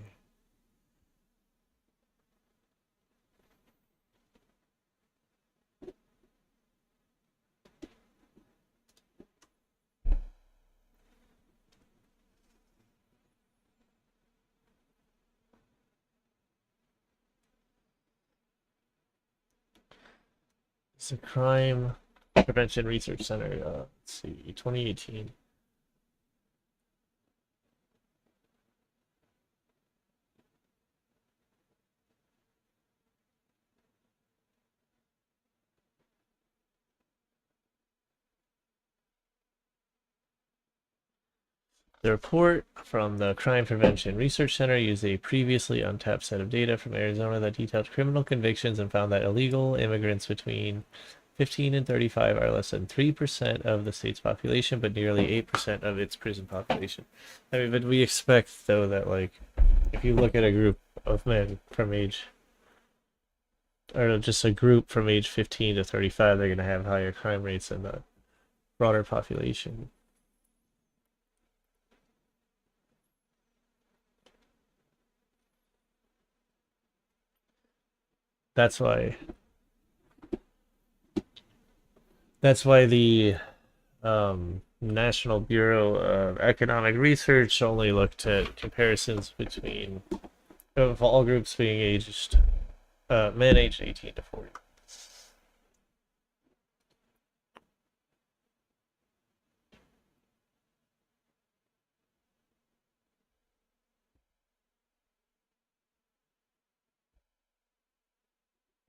It's a Crime Prevention Research Center. Let's see, 2018. The report from the Crime Prevention Research Center used a previously untapped set of data from Arizona that detailed criminal convictions and found that illegal immigrants between 15 and 35 are less than 3% of the state's population, but nearly 8% of its prison population. I mean, but we expect, though, that, like, if you look at a group of men from age, or just a group from age 15 to 35, they're going to have higher crime rates than the broader population. That's why the National Bureau of Economic Research only looked at comparisons between of all groups being aged men aged 18 to 40.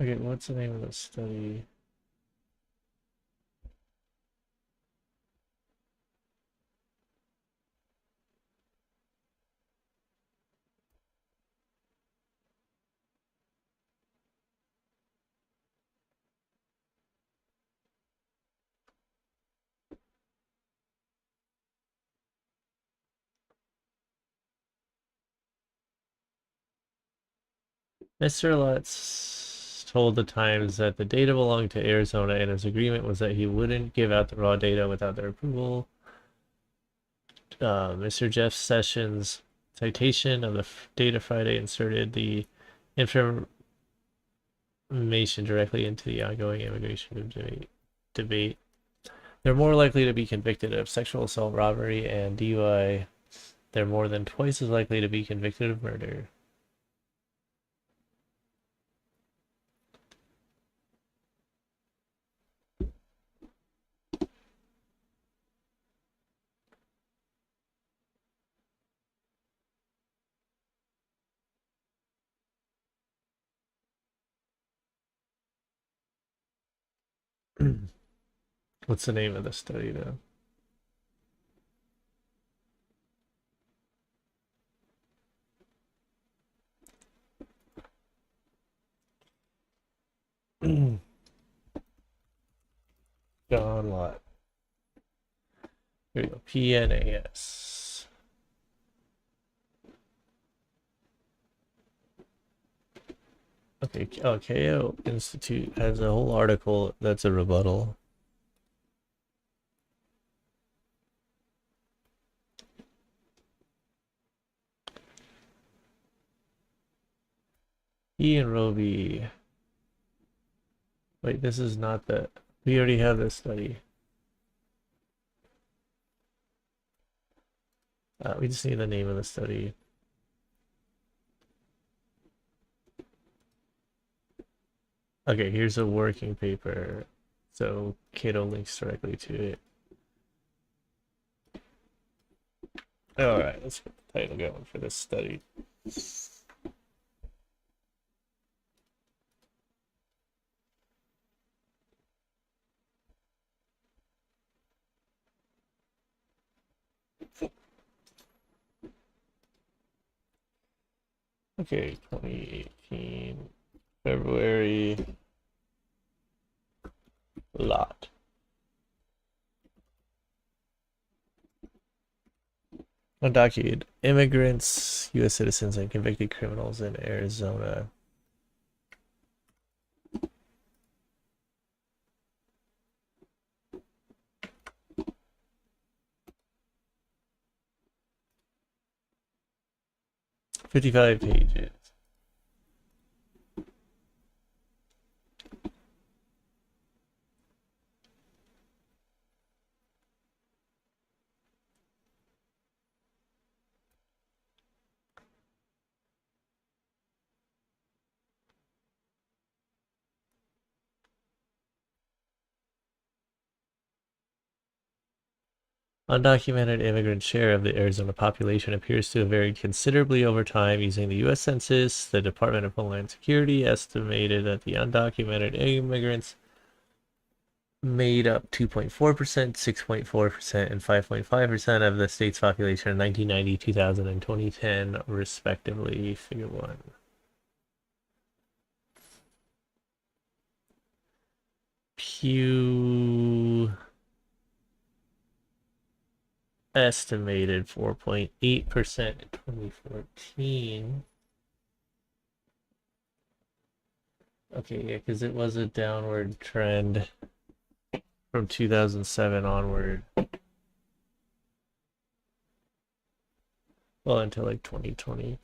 Okay, what's the name of the study? Mr. Lutz told the Times that the data belonged to Arizona and his agreement was that he wouldn't give out the raw data without their approval. Mr. Jeff Sessions' citation of the data Friday inserted the information directly into the ongoing immigration debate. They're more likely to be convicted of sexual assault, robbery, and DUI. They're more than twice as likely to be convicted of murder. What's the name of the study, though? John Lott. Here we go. PNAS. Okay, KO Institute has a whole article that's a rebuttal. Ian Roby. Wait, this is not the... We already have this study. We just need the name of the study. Okay, here's a working paper. So Cato links directly to it. Alright, let's get the title going for this study. Okay, 2018, February, lot. Undocumented immigrants, U.S. citizens, and convicted criminals in Arizona. $55 pages. Undocumented immigrant share of the Arizona population appears to have varied considerably over time. Using the U.S. Census, the Department of Homeland Security estimated that the undocumented immigrants made up 2.4%, 6.4%, and 5.5% of the state's population in 1990, 2000, and 2010, respectively. Figure 1. Pew estimated 4.8% in 2014. Okay, yeah, because it was a downward trend from 2007 onward. Well, until like 2020.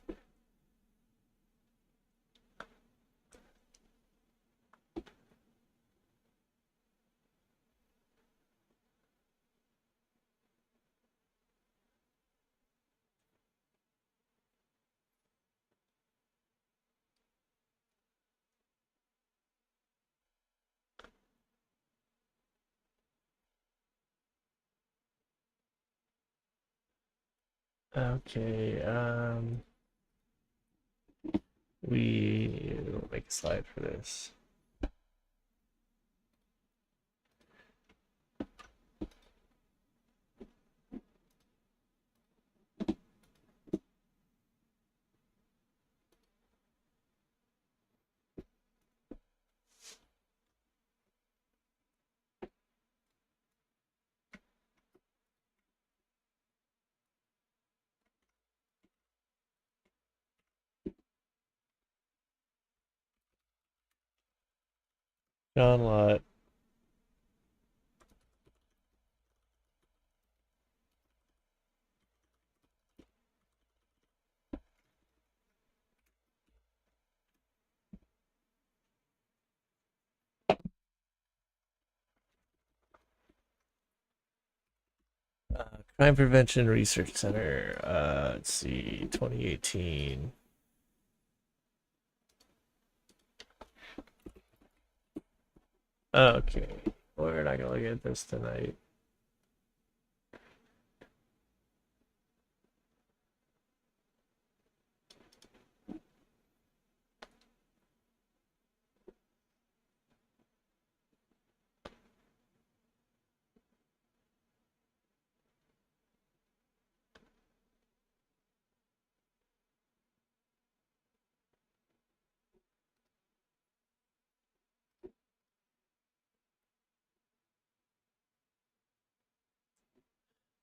Okay, we'll make a slide for this. John Lott. Crime Prevention Research Center. Let's see, 2018. Okay, we're not gonna look at this tonight.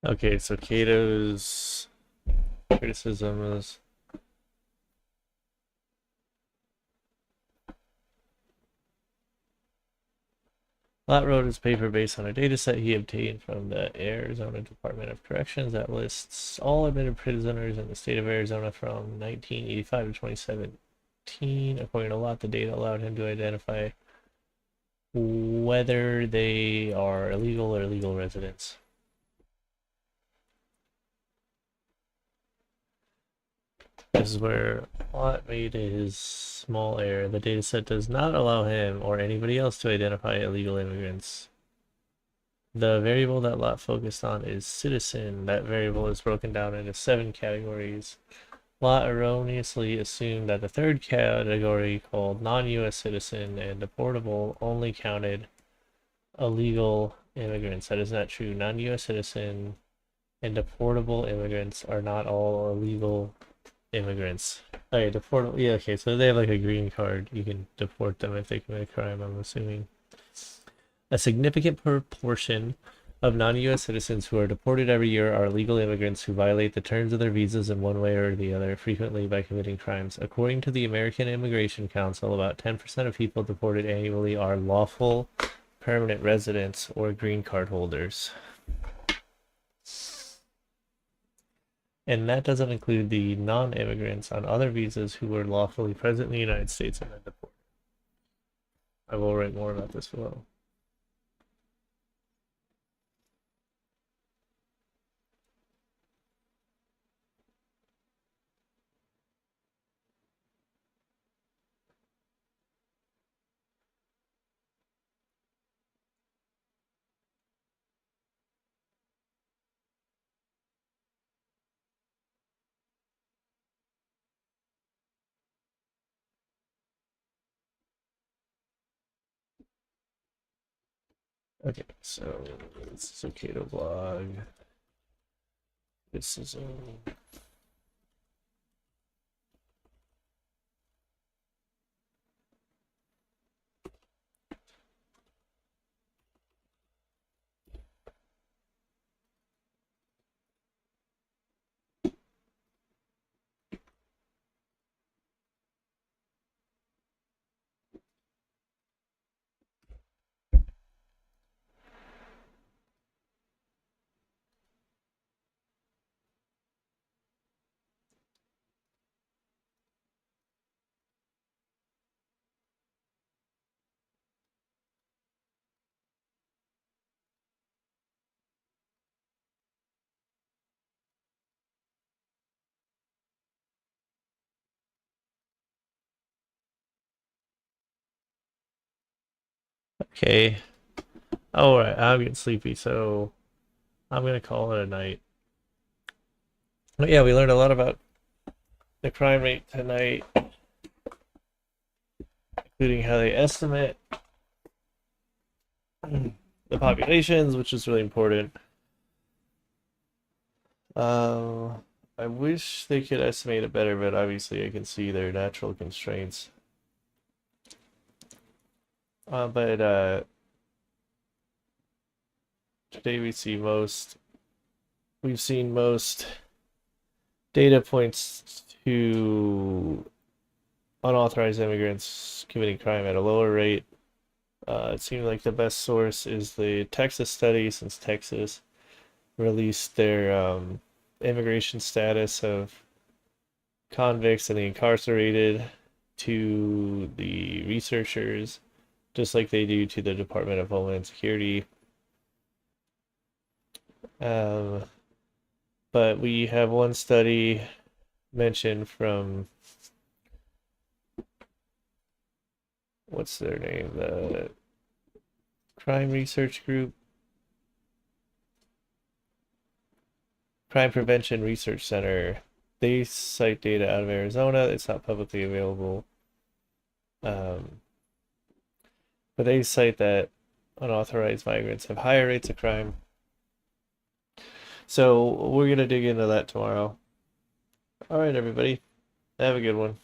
Okay, so Cato's criticism is Lott wrote his paper based on a data set he obtained from the Arizona Department of Corrections that lists all admitted prisoners in the state of Arizona from 1985 to 2017. According to Lott, the data allowed him to identify whether they are illegal or legal residents. This is where Lott made his small error. The dataset does not allow him or anybody else to identify illegal immigrants. The variable that Lott focused on is citizen. That variable is broken down into 7 categories. Lott erroneously assumed that the third category, called non-US citizen and deportable, only counted illegal immigrants. That is not true. Non-US citizen and deportable immigrants are not all illegal immigrants. Okay, deportable. Yeah, okay, so they have like a green card. You can deport them if they commit a crime, I'm assuming. A significant proportion of non-US citizens who are deported every year are illegal immigrants who violate the terms of their visas in one way or the other, frequently by committing crimes. According to the American Immigration Council, about 10% of people deported annually are lawful permanent residents or green card holders. And that doesn't include the non-immigrants on other visas who were lawfully present in the United States and then deported. I will write more about this below. Okay, so this is okay to blog. This is okay. All right, I'm getting sleepy, so I'm gonna call it a night. But yeah, we learned a lot about the crime rate tonight, including how they estimate the populations, which is really important. I wish they could estimate it better, but obviously I can see their natural constraints. But today we've seen most data points to unauthorized immigrants committing crime at a lower rate. It seemed like the best source is the Texas study, since Texas released their immigration status of convicts and the incarcerated to the researchers, just like they do to the Department of Homeland Security. Um, but we have one study mentioned from, what's their name? The Crime Research Group, Crime Prevention Research Center. They cite data out of Arizona. It's not publicly available. Um, but they cite that unauthorized migrants have higher rates of crime. So we're going to dig into that tomorrow. All right, everybody. Have a good one.